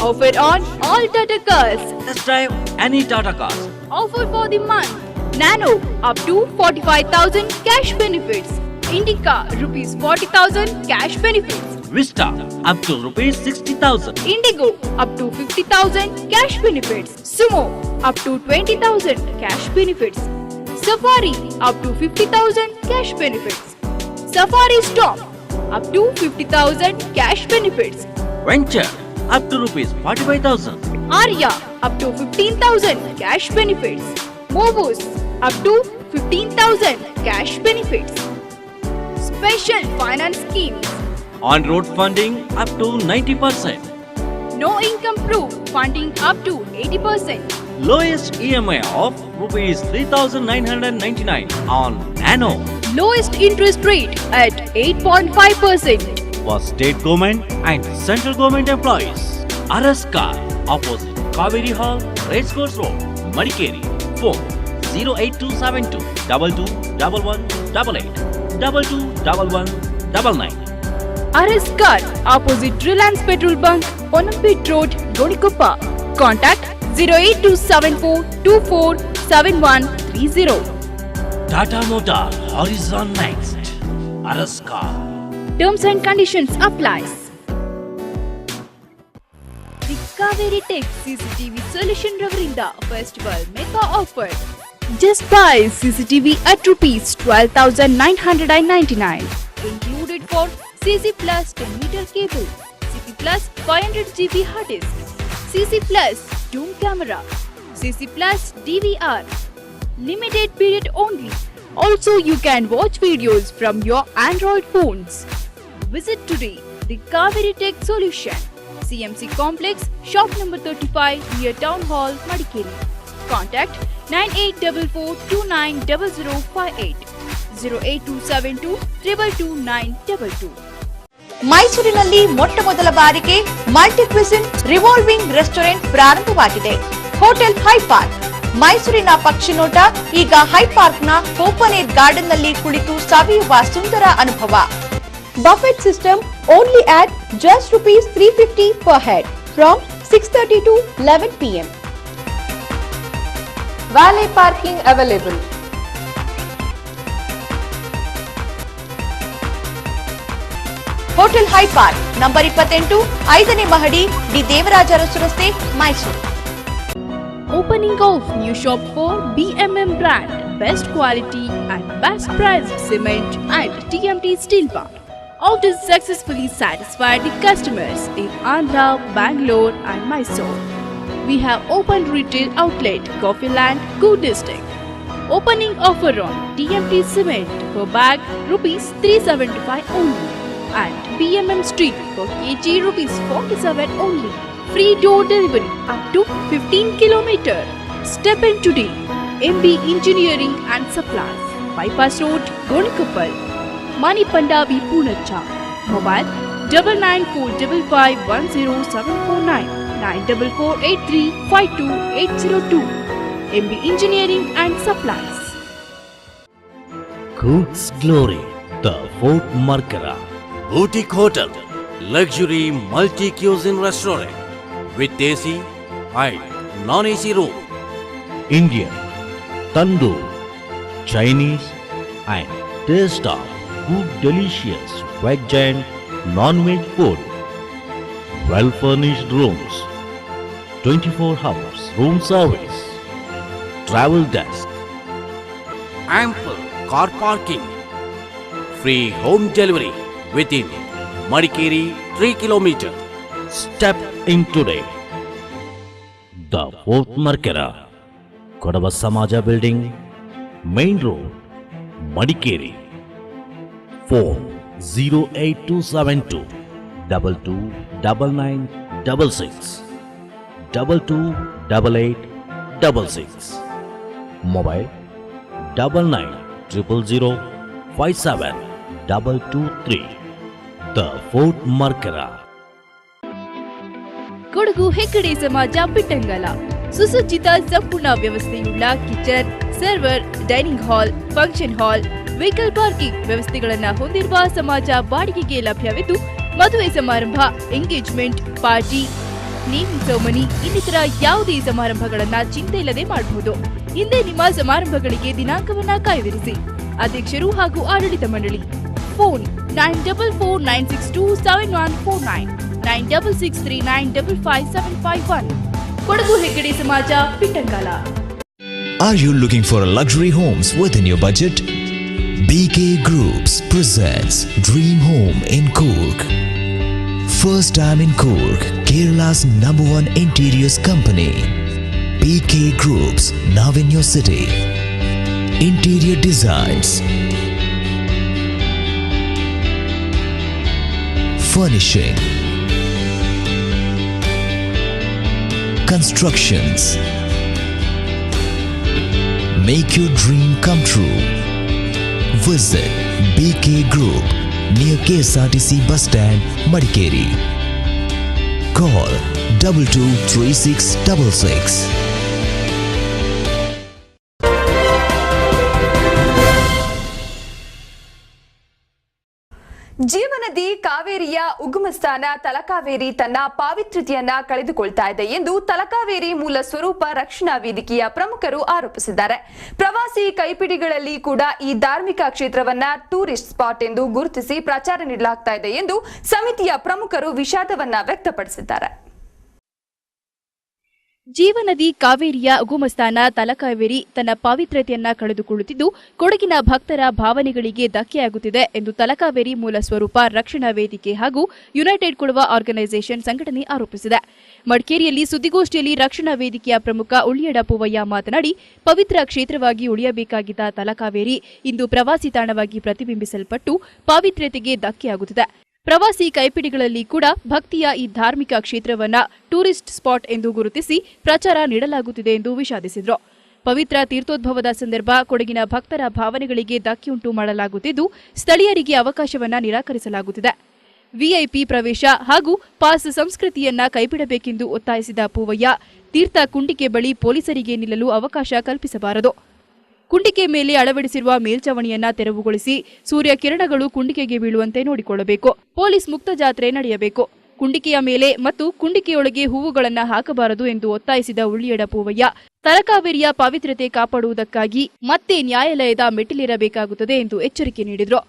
Offer on all Tata cars. Test drive any Tata cars. Offer for the month. Nano up to 45,000 cash benefits. Indica ₹40,000 cash benefits. Vista up to ₹60,000. Indigo up to 50,000 cash benefits. Sumo up to 20,000 cash benefits. Safari up to 50,000 cash benefits. Safari Storm up to 50,000 cash benefits. Venture up to ₹45,000. Arya up to 15,000 cash benefits. Movos up to 15,000 cash benefits. Special finance schemes. On road funding up to 90%. No income proof funding up to 80%. Lowest EMI of ₹3,999 on Nano. Lowest interest rate at 8.5%. For state government and central government employees. RS Car, opposite Kaveri Hall, Racecourse Road, Madikeri. Phone 08272 221188 221199. RS Car, opposite Reliance Petrol Bunk, Onampet Road, Gonigoppa. Contact 08274 247130. Tata Motor Horizon Next, RS Car. Terms and conditions applies. Kaveri Tech CCTV Solution ರವರಿಂದ festival mega offer. Just buy CCTV at rupees 12,999. Included for CC Plus 10-meter cable, CC Plus 500 GB hard disk, CC Plus Zoom camera, CC Plus DVR. Limited period only. Also, you can watch videos from your Android phones. Visit today the Kaveri Tech Solution, CMC Complex, shop number 35 near Town Hall, Madikeri. Contact 9844290058 08272 222 ಮೈಸೂರಿನಲ್ಲಿ ಮೊಟ್ಟಮೊದಲ ಬಾರಿಗೆ multi cuisine revolving restaurant ಪ್ರಾರಂಭವಾಗಿದೆ. Hotel high park. ಮೈಸೂರಿನ ಪಕ್ಷಿನೋಟ ಈಗ high ಪಾರ್ಕ್ನ open air garden ನಲ್ಲಿ ಕುಳಿತು ಸವಿಯುವ ಸುಂದರ ಅನುಭವ. Buffett system only at just rupees 350 per head from 6:30 to 11 p.m. Valet parking available. Hotel high park number 28 5ನೇ ಮಹಡಿ ಡಿ ದೇವರಾಜ ಅರಸು ರಸ್ತೆ Mysuru. Opening of new shop for BMM brand, best quality and best price cement and TMT steel bar. Out is successfully satisfied the customers in Andhra, Bangalore and Mysore. We have opened retail outlet Coffeeland, Good District. Opening offer on TMT cement per bag rupees 375 only and BMM steel per kg rupees 47 only. Free door delivery up to 15 km. Step in today. MB Engineering and Supplies, Bypass Road, Gonikappal. Mani Pandavi Punacha. Mobile 9945510749 9448352 MB Engineering and Supplies. Cook's Glory, the Fort Markara Boutique Hotel, luxury multi-cuisine restaurant with AC and non-AC room. Indian, Tandoor, Chinese and taste of good delicious veg and non-veg food. Well-furnished rooms, 24 hours room service, travel desk, ample car parking, free home delivery within Madikeri 3 km. Step in today. The Fort Markara, Kodava Samaja Building, Main Road, Madikeri. Phone 08272 229966 228866. Mobile 9900057223. The Fort Markara. Kodagu Heggade ಸಮಾಜ ಬಿಟ್ಟಂಗಲ ಸುಸಜ್ಜಿತ ಸಂಪೂರ್ಣ ವ್ಯವಸ್ಥೆಯುಳ್ಳ kitchen, server, dining hall, function hall, vehicle parking ವ್ಯವಸ್ಥೆಗಳನ್ನು ಹೊಂದಿರುವ ಸಮಾಜ ಬಾಡಿಗೆಗೆ ಲಭ್ಯವಿದ್ದು ಮದುವೆ ಸಮಾರಂಭ, ಎಂಗೇಜ್ಮೆಂಟ್, ಪಾರ್ಟಿ, ನೇಮಿಂಗ್ ಸೆರೆಮನಿ ಇನ್ನಿತರ ಯಾವುದೇ ಸಮಾರಂಭಗಳನ್ನ ಚಿಂತೆ ಇಲ್ಲದೆ ಮಾಡಬಹುದು. ಹಿಂದೆ ನಿಮ್ಮ ಸಮಾರಂಭಗಳಿಗೆ ದಿನಾಂಕವನ್ನ ಕಾಯ್ದಿರಿಸಿ. ಅಧ್ಯಕ್ಷರು ಹಾಗೂ ಆಡಳಿತ ಮಂಡಳಿ. ಫೋನ್ 9449627149 9663955751. ಕೊಡಗು ಹೆಗ್ಗಡೆ ಸಮಾಜ ಪಿಟ್ಟಂಗಾಲ. Are you looking for a luxury homes within your budget? BK Groups presents Dream Home in Coorg. First time in Coorg, Kerala's #1 interiors company. BK Groups, now in your city. Interior designs, furnishing, constructions. Make your dream come true. Visit BK Group near KSRTC bus stand, Madikeri. Call 223666. ಜೀವನದಿ ಕಾವೇರಿಯ ಉಗಮ ಸ್ಥಾನ ತಲಕಾವೇರಿ ತನ್ನ ಪಾವಿತ್ರ್ಯತೆಯನ್ನ ಕಳೆದುಕೊಳ್ತಾ ಇದೆ ಎಂದು ತಲಕಾವೇರಿ ಮೂಲ ಸ್ವರೂಪ ರಕ್ಷಣಾ ವೇದಿಕೆಯ ಪ್ರಮುಖರು ಆರೋಪಿಸಿದ್ದಾರೆ. ಪ್ರವಾಸಿ ಕೈಪಿಡಿಗಳಲ್ಲಿ ಕೂಡ ಈ ಧಾರ್ಮಿಕ ಕ್ಷೇತ್ರವನ್ನ ಟೂರಿಸ್ಟ್ ಸ್ಪಾಟ್ ಎಂದು ಗುರುತಿಸಿ ಪ್ರಚಾರ ನೀಡಲಾಗ್ತಾ ಇದೆ ಎಂದು ಸಮಿತಿಯ ಪ್ರಮುಖರು ವಿಷಾದವನ್ನ ವ್ಯಕ್ತಪಡಿಸಿದ್ದಾರೆ. ಜೀವನದಿ ಕಾವೇರಿಯ ಉಗಮಸ್ಥಾನ ತಲಕಾವೇರಿ ತನ್ನ ಪಾವಿತ್ರ್ಯತೆಯನ್ನ ಕಳೆದುಕೊಳ್ಳುತ್ತಿದ್ದು ಕೊಡಗಿನ ಭಕ್ತರ ಭಾವನೆಗಳಿಗೆ ಧಕ್ಕೆಯಾಗುತ್ತಿದೆ ಎಂದು ತಲಕಾವೇರಿ ಮೂಲ ಸ್ವರೂಪ ರಕ್ಷಣಾ ವೇದಿಕೆ ಹಾಗೂ ಯುನೈಟೆಡ್ ಕುಡುವ ಆರ್ಗನೈಸೇಷನ್ ಸಂಘಟನೆ ಆರೋಪಿಸಿದೆ. ಮಡಿಕೇರಿಯಲ್ಲಿ ಸುದ್ದಿಗೋಷ್ಠಿಯಲ್ಲಿ ರಕ್ಷಣಾ ವೇದಿಕೆಯ ಪ್ರಮುಖ ಉಳ್ಳಿಯಡ ಪೂವಯ್ಯ ಮಾತನಾಡಿ, ಪವಿತ್ರ ಕ್ಷೇತ್ರವಾಗಿ ಉಳಿಯಬೇಕಾಗಿದ್ದ ತಲಕಾವೇರಿ ಇಂದು ಪ್ರವಾಸಿ ತಾಣವಾಗಿ ಪ್ರತಿಬಿಂಬಿಸಲ್ಪಟ್ಟು ಪಾವಿತ್ರ್ಯತೆಗೆ ಧಕ್ಕೆಯಾಗುತ್ತಿದೆ. ಪ್ರವಾಸಿ ಕೈಪಿಡಿಗಳಲ್ಲಿ ಕೂಡ ಭಕ್ತಿಯ ಈ ಧಾರ್ಮಿಕ ಕ್ಷೇತ್ರವನ್ನ ಟೂರಿಸ್ಟ್ ಸ್ಪಾಟ್ ಎಂದು ಗುರುತಿಸಿ ಪ್ರಚಾರ ನೀಡಲಾಗುತ್ತಿದೆ ಎಂದು ವಿಷಾದಿಸಿದರು. ಪವಿತ್ರ ತೀರ್ಥೋದ್ಭವದ ಸಂದರ್ಭ ಕೊಡಗಿನ ಭಕ್ತರ ಭಾವನೆಗಳಿಗೆ ಧಕ್ಕೆಯುಂಟು ಮಾಡಲಾಗುತ್ತಿದ್ದು, ಸ್ಥಳೀಯರಿಗೆ ಅವಕಾಶವನ್ನ ನಿರಾಕರಿಸಲಾಗುತ್ತಿದೆ. ವಿಐಪಿ ಪ್ರವೇಶ ಹಾಗೂ ಪಾಸ್ ಸಂಸ್ಕೃತಿಯನ್ನ ಕೈಬಿಡಬೇಕೆಂದು ಒತ್ತಾಯಿಸಿದ ಪೂವಯ್ಯ, ತೀರ್ಥ ಕುಂಡಿಕೆ ಬಳಿ ಪೊಲೀಸರಿಗೆ ನಿಲ್ಲಲು ಅವಕಾಶ ಕಲ್ಪಿಸಬಾರದು. ಕುಂಡಿಕೆ ಮೇಲೆ ಅಳವಡಿಸಿರುವ ಮೇಲ್ಛಾವಣಿಯನ್ನ ತೆರವುಗೊಳಿಸಿ ಸೂರ್ಯ ಕಿರಣಗಳು ಕುಂಡಿಕೆಗೆ ಬೀಳುವಂತೆ ನೋಡಿಕೊಳ್ಳಬೇಕು. ಪೊಲೀಸ್ ಮುಕ್ತ ಜಾತ್ರೆ ನಡೆಯಬೇಕು. ಕುಂಡಿಕೆಯ ಮೇಲೆ ಮತ್ತು ಕುಂಡಿಕೆಯೊಳಗೆ ಹೂವುಗಳನ್ನು ಹಾಕಬಾರದು ಎಂದು ಒತ್ತಾಯಿಸಿದ ಉಳ್ಳಿಯಡ ಪೂವಯ್ಯ, ತಲಕಾವೇರಿಯ ಪಾವಿತ್ರ್ಯತೆ ಕಾಪಾಡುವುದಕ್ಕಾಗಿ ಮತ್ತೆ ನ್ಯಾಯಾಲಯದ ಮೆಟ್ಟಿಲೇರಬೇಕಾಗುತ್ತದೆ ಎಂದು ಎಚ್ಚರಿಕೆ ನೀಡಿದರು.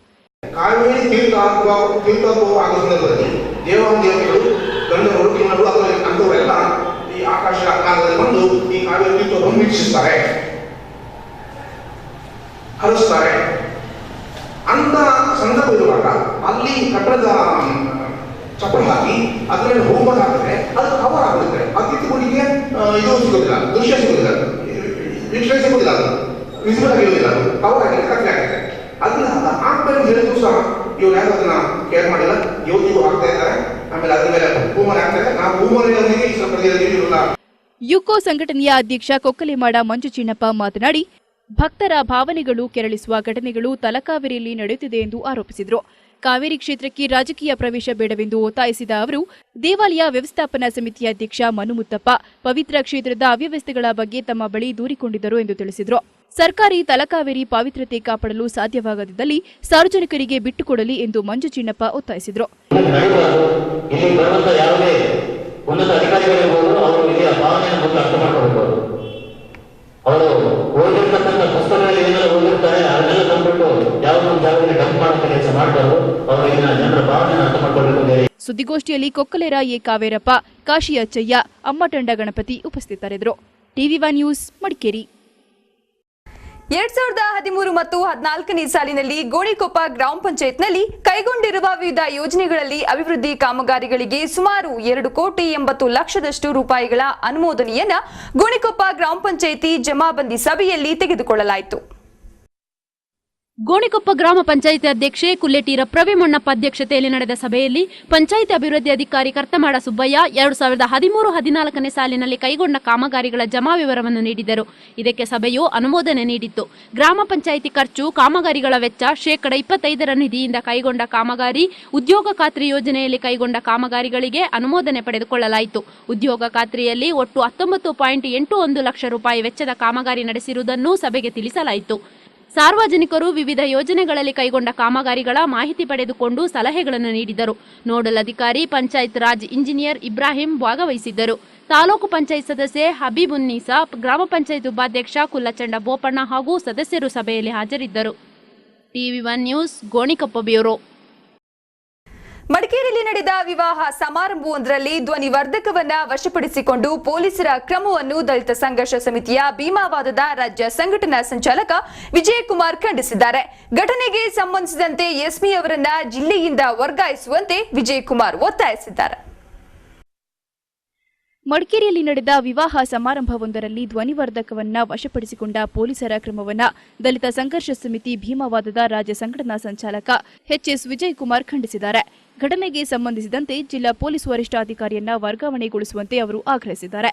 ಹರಿಸ್ತಾರೆ ಅಂತ ಸಂದರ್ಭ ಇರುವಾಗ ಅಲ್ಲಿ ಕಟ್ಟಡದ ಚಪ್ಪಲ್ ಹಾಕಿ ಅದರಲ್ಲಿ ಹೋಮ ಹಾಕಿದ್ರೆ ಅದು ಕವರ್ ಆಗುತ್ತೆ. ಅತಿಥಿಗಳಿಗೆ ಇದು ಸಿಗೋದಿಲ್ಲ, ದೃಶ್ಯ ಸಿಗೋದಿಲ್ಲ, ವೀಕ್ಷಣೆ ಸಿಗೋದಿಲ್ಲ, ಅದು ವಿಸಿಬಲ್ ಆಗಿರೋದಿಲ್ಲ, ಅದು ಕವರ್ ಆಗಿ ಕಟ್ಟಲೆ ಆಗುತ್ತೆ. ಅದನ್ನ ಆಗ್ತಾರೆ ಹೇಳಿದ್ರು ಸಹ ಇವ್ರು ಯಾರು ಅದನ್ನ ಕೇರ್ ಮಾಡಿಲ್ಲ. ಇವತ್ತಿಗೂ ಆಗ್ತಾ ಇದ್ದಾರೆ. ಆಮೇಲೆ ಅದ್ರ ಮೇಲೆ ಹೂಮನೆ ಆಗ್ತಾರೆ. ನಾವು ಹೂಮನೆಯವರಿಗೆ ಈ ಸ್ವಲ್ಪ ಯುಕೋ ಸಂಘಟನೆಯ ಅಧ್ಯಕ್ಷ ಕೊಕ್ಕಲಿಮಾಡ ಮಂಜು ಚಿನ್ನಪ್ಪ ಮಾತನಾಡಿ, ಭಕ್ತರ ಭಾವನೆಗಳು ಕೆರಳಿಸುವ ಘಟನೆಗಳು ತಲಕಾವೇರಿಯಲ್ಲಿ ನಡೆಯುತ್ತಿದೆ ಎಂದು ಆರೋಪಿಸಿದರು. ಕಾವೇರಿ ಕ್ಷೇತ್ರಕ್ಕೆ ರಾಜಕೀಯ ಪ್ರವೇಶ ಬೇಡವೆಂದು ಒತ್ತಾಯಿಸಿದ ಅವರು, ದೇವಾಲಯ ವ್ಯವಸ್ಥಾಪನಾ ಸಮಿತಿಯ ಅಧ್ಯಕ್ಷ ಮನುಮುತ್ತಪ್ಪ ಪವಿತ್ರ ಕ್ಷೇತ್ರದ ಅವ್ಯವಸ್ಥೆಗಳ ಬಗ್ಗೆ ತಮ್ಮ ಬಳಿ ದೂರಿಕೊಂಡಿದ್ದರು ಎಂದು ತಿಳಿಸಿದರು. ಸರ್ಕಾರಿ ತಲಕಾವೇರಿ ಪಾವಿತ್ರ್ಯತೆ ಕಾಪಾಡಲು ಸಾಧ್ಯವಾಗದಿದ್ದಲ್ಲಿ ಸಾರ್ವಜನಿಕರಿಗೆ ಬಿಟ್ಟುಕೊಡಲಿ ಎಂದು ಮಂಜು ಚಿನ್ನಪ್ಪ ಒತ್ತಾಯಿಸಿದರು. ಅವರು ಓದಿರ್ತಕ್ಕಂಥ ಪುಸ್ತಕಗಳಲ್ಲಿ ಏನೆಲ್ಲ ಓದಿರ್ತಾರೆ ಅದನ್ನೆಲ್ಲ ತಂದ್ಬಿಟ್ಟು ಯಾವುದೋ ಒಂದು ಜಾಗದಲ್ಲಿ ಡಂಪ್ ಮಾಡುವಂತ ಕೆಲಸ ಮಾಡಬಾರ್ದು. ಅವರು ಇದನ್ನ ಜನರ ಭಾವನೆಯನ್ನು ಅರ್ಥ ಮಾಡ್ಕೊಳ್ಬೇಕು. ಸುದ್ದಿಗೋಷ್ಠಿಯಲ್ಲಿ ಕೊಕ್ಕಲೇರ ಎ ಕಾವೇರಪ್ಪ, ಕಾಶಿ ಅಚ್ಚಯ್ಯ, ಅಮ್ಮಟಂಡ ಗಣಪತಿ ಉಪಸ್ಥಿತರಿದ್ದರು. ಟಿವಿ1 ನ್ಯೂಸ್ ಮಡಿಕೇರಿ. 2013 ಮತ್ತು 14ನೇ ಸಾಲಿನಲ್ಲಿ ಗೋಣಿಕೊಪ್ಪ ಗ್ರಾಮ ಪಂಚಾಯತ್ನಲ್ಲಿ ಕೈಗೊಂಡಿರುವ ವಿವಿಧ ಯೋಜನೆಗಳಲ್ಲಿ ಅಭಿವೃದ್ಧಿ ಕಾಮಗಾರಿಗಳಿಗೆ ಸುಮಾರು 2,80,00,000 ರೂಪಾಯಿಗಳ ಅನುಮೋದನೆಯನ್ನ ಗೋಣಿಕೊಪ್ಪ ಗ್ರಾಮ ಪಂಚಾಯಿತಿ ಜಮಾಬಂದಿ ಸಭೆಯಲ್ಲಿ ತೆಗೆದುಕೊಳ್ಳಲಾಯಿತು. ಗೋಣಿಕೊಪ್ಪ ಗ್ರಾಮ ಪಂಚಾಯಿತಿ ಅಧ್ಯಕ್ಷೆ ಕುಲ್ಲೆಟೀರ ಪ್ರವಿಮಣ್ಣಪ್ಪ ಅಧ್ಯಕ್ಷತೆಯಲ್ಲಿ ನಡೆದ ಸಭೆಯಲ್ಲಿ ಪಂಚಾಯಿತಿ ಅಭಿವೃದ್ಧಿ ಅಧಿಕಾರಿ ಕರ್ತಮಾಡ ಸುಬ್ಬಯ್ಯ 2013-14ನೇ ಸಾಲಿನಲ್ಲಿ ಕೈಗೊಂಡ ಕಾಮಗಾರಿಗಳ ಜಮಾ ವಿವರವನ್ನು ನೀಡಿದರು. ಇದಕ್ಕೆ ಸಭೆಯು ಅನುಮೋದನೆ ನೀಡಿತ್ತು. ಗ್ರಾಮ ಪಂಚಾಯಿತಿ ಖರ್ಚು, ಕಾಮಗಾರಿಗಳ ವೆಚ್ಚ, ಶೇಕಡ 25 ನಿಧಿಯಿಂದ ಕೈಗೊಂಡ ಕಾಮಗಾರಿ, ಉದ್ಯೋಗ ಖಾತ್ರಿ ಯೋಜನೆಯಲ್ಲಿ ಕೈಗೊಂಡ ಕಾಮಗಾರಿಗಳಿಗೆ ಅನುಮೋದನೆ ಪಡೆದುಕೊಳ್ಳಲಾಯಿತು. ಉದ್ಯೋಗ ಖಾತ್ರಿಯಲ್ಲಿ ಒಟ್ಟು 19.81 ಲಕ್ಷ ರೂಪಾಯಿ ವೆಚ್ಚದ ಕಾಮಗಾರಿ ನಡೆಸಿರುವುದನ್ನು ಸಭೆಗೆ ತಿಳಿಸಲಾಯಿತು. ಸಾರ್ವಜನಿಕರು ವಿವಿಧ ಯೋಜನೆಗಳಲ್ಲಿ ಕೈಗೊಂಡ ಕಾಮಗಾರಿಗಳ ಮಾಹಿತಿ ಪಡೆದುಕೊಂಡು ಸಲಹೆಗಳನ್ನು ನೀಡಿದರು. ನೋಡಲ್ ಅಧಿಕಾರಿ ಪಂಚಾಯತ್ ರಾಜ್ ಇಂಜಿನಿಯರ್ ಇಬ್ರಾಹಿಂ ಭಾಗವಹಿಸಿದ್ದರು. ತಾಲೂಕು ಪಂಚಾಯತ್ ಸದಸ್ಯೆ ಹಬೀಬುನ್ನೀಸಾ, ಗ್ರಾಮ ಪಂಚಾಯತ್ ಉಪಾಧ್ಯಕ್ಷ ಕುಲ್ಲಚಂಡ ಬೋಪಣ್ಣ ಹಾಗೂ ಸದಸ್ಯರು ಸಭೆಯಲ್ಲಿ ಹಾಜರಿದ್ದರು. ಟಿವಿ1 ನ್ಯೂಸ್ ಗೋಣಿಕೊಪ್ಪ ಬ್ಯೂರೋ. ಮಡಿಕೇರಿಯಲ್ಲಿ ನಡೆದ ವಿವಾಹ ಸಮಾರಂಭವೊಂದರಲ್ಲಿ ಧ್ವನಿವರ್ಧಕವನ್ನ ವಶಪಡಿಸಿಕೊಂಡು ಪೊಲೀಸರ ಕ್ರಮವನ್ನು ದಲಿತ ಸಂಘರ್ಷ ಸಮಿತಿಯ ಭೀಮಾವಾದದ ರಾಜ್ಯ ಸಂಘಟನಾ ಸಂಚಾಲಕ ವಿಜಯಕುಮಾರ್ ಖಂಡಿಸಿದ್ದಾರೆ. ಘಟನೆಗೆ ಸಂಬಂಧಿಸಿದಂತೆ ಎಸ್ಪಿ ಅವರನ್ನ ಜಿಲ್ಲೆಯಿಂದ ವರ್ಗಾಯಿಸುವಂತೆ ವಿಜಯಕುಮಾರ್ ಒತ್ತಾಯಿಸಿದ್ದಾರೆ. ಮಡಿಕೇರಿಯಲ್ಲಿ ನಡೆದ ವಿವಾಹ ಸಮಾರಂಭವೊಂದರಲ್ಲಿ ಧ್ವನಿವರ್ಧಕವನ್ನ ವಶಪಡಿಸಿಕೊಂಡ ಪೊಲೀಸರ ಕ್ರಮವನ್ನ ದಲಿತ ಸಂಘರ್ಷ ಸಮಿತಿ ಭೀಮಾವಾದದ ರಾಜ್ಯ ಸಂಘಟನಾ ಸಂಚಾಲಕ ಎಚ್ಎಸ್ ವಿಜಯಕುಮಾರ್ ಖಂಡಿಸಿದ್ದಾರೆ. ಘಟನೆಗೆ ಸಂಬಂಧಿಸಿದಂತೆ ಜಿಲ್ಲಾ ಪೊಲೀಸ್ ವರಿಷ್ಠಾಧಿಕಾರಿಯನ್ನ ವರ್ಗಾವಣೆಗೊಳಿಸುವಂತೆ ಅವರು ಆಗ್ರಹಿಸಿದ್ದಾರೆ.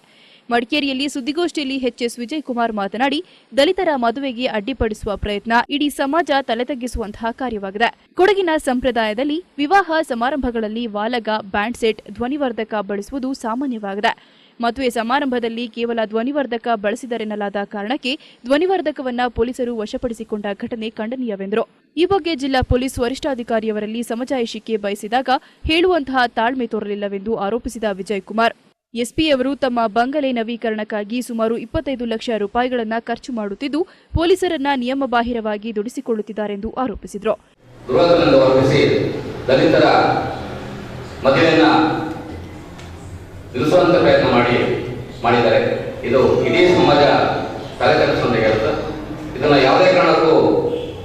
ಮಡಿಕೇರಿಯಲ್ಲಿ ಸುದ್ದಿಗೋಷ್ಠಿಯಲ್ಲಿ ಎಚ್ಎಸ್ ವಿಜಯಕುಮಾರ್ ಮಾತನಾಡಿ, ದಲಿತರ ಮದುವೆಗೆ ಅಡ್ಡಿಪಡಿಸುವ ಪ್ರಯತ್ನ ಇಡೀ ಸಮಾಜ ತಲೆತಗ್ಗಿಸುವಂತಹ ಕಾರ್ಯವಾಗಿದೆ. ಕೊಡಗಿನ ಸಂಪ್ರದಾಯದಲ್ಲಿ ವಿವಾಹ ಸಮಾರಂಭಗಳಲ್ಲಿ ವಾಲಗ, ಬ್ಯಾಂಡ್ ಸೆಟ್, ಧ್ವನಿವರ್ಧಕ ಬಳಸುವುದು ಸಾಮಾನ್ಯವಾಗಿದೆ. ಮದುವೆ ಸಮಾರಂಭದಲ್ಲಿ ಕೇವಲ ಧ್ವನಿವರ್ಧಕ ಬಳಸಿದರೆನ್ನಲಾದ ಕಾರಣಕ್ಕೆ ಧ್ವನಿವರ್ಧಕವನ್ನ ಪೊಲೀಸರು ವಶಪಡಿಸಿಕೊಂಡ ಘಟನೆ ಖಂಡನೀಯವೆಂದರು. ಈ ಬಗ್ಗೆ ಜಿಲ್ಲಾ ಪೊಲೀಸ್ ವರಿಷ್ಠಾಧಿಕಾರಿಯವರಲ್ಲಿ ಸಮಜಾಯಿಷಿಕೆ ಬಯಸಿದಾಗ ಹೇಳುವಂತಹ ತಾಳ್ಮೆ ತೋರಲಿಲ್ಲವೆಂದು ಆರೋಪಿಸಿದ ವಿಜಯಕುಮಾರ್, ಎಸ್ಪಿಯವರು ತಮ್ಮ ಬಂಗಲೆ ನವೀಕರಣಕ್ಕಾಗಿ ಸುಮಾರು 25 ಲಕ್ಷ ರೂಪಾಯಿಗಳನ್ನು ಖರ್ಚು ಮಾಡುತ್ತಿದ್ದು ಪೊಲೀಸರನ್ನ ನಿಯಮಬಾಹಿರವಾಗಿ ದುಡಿಸಿಕೊಳ್ಳುತ್ತಿದ್ದಾರೆಂದು ಆರೋಪಿಸಿದರು. ನಿಲ್ಲಿಸುವಂತ ಪ್ರಯತ್ನ ಮಾಡಿ ಮಾಡಿದ್ದಾರೆ. ಇದು ಇಡೀ ಸಮಾಜ ತಲೆಕೆಡಿಸುವಂತೆ ಹೇಳುತ್ತೆ. ಇದನ್ನು ಯಾವುದೇ ಕಾರಣಕ್ಕೂ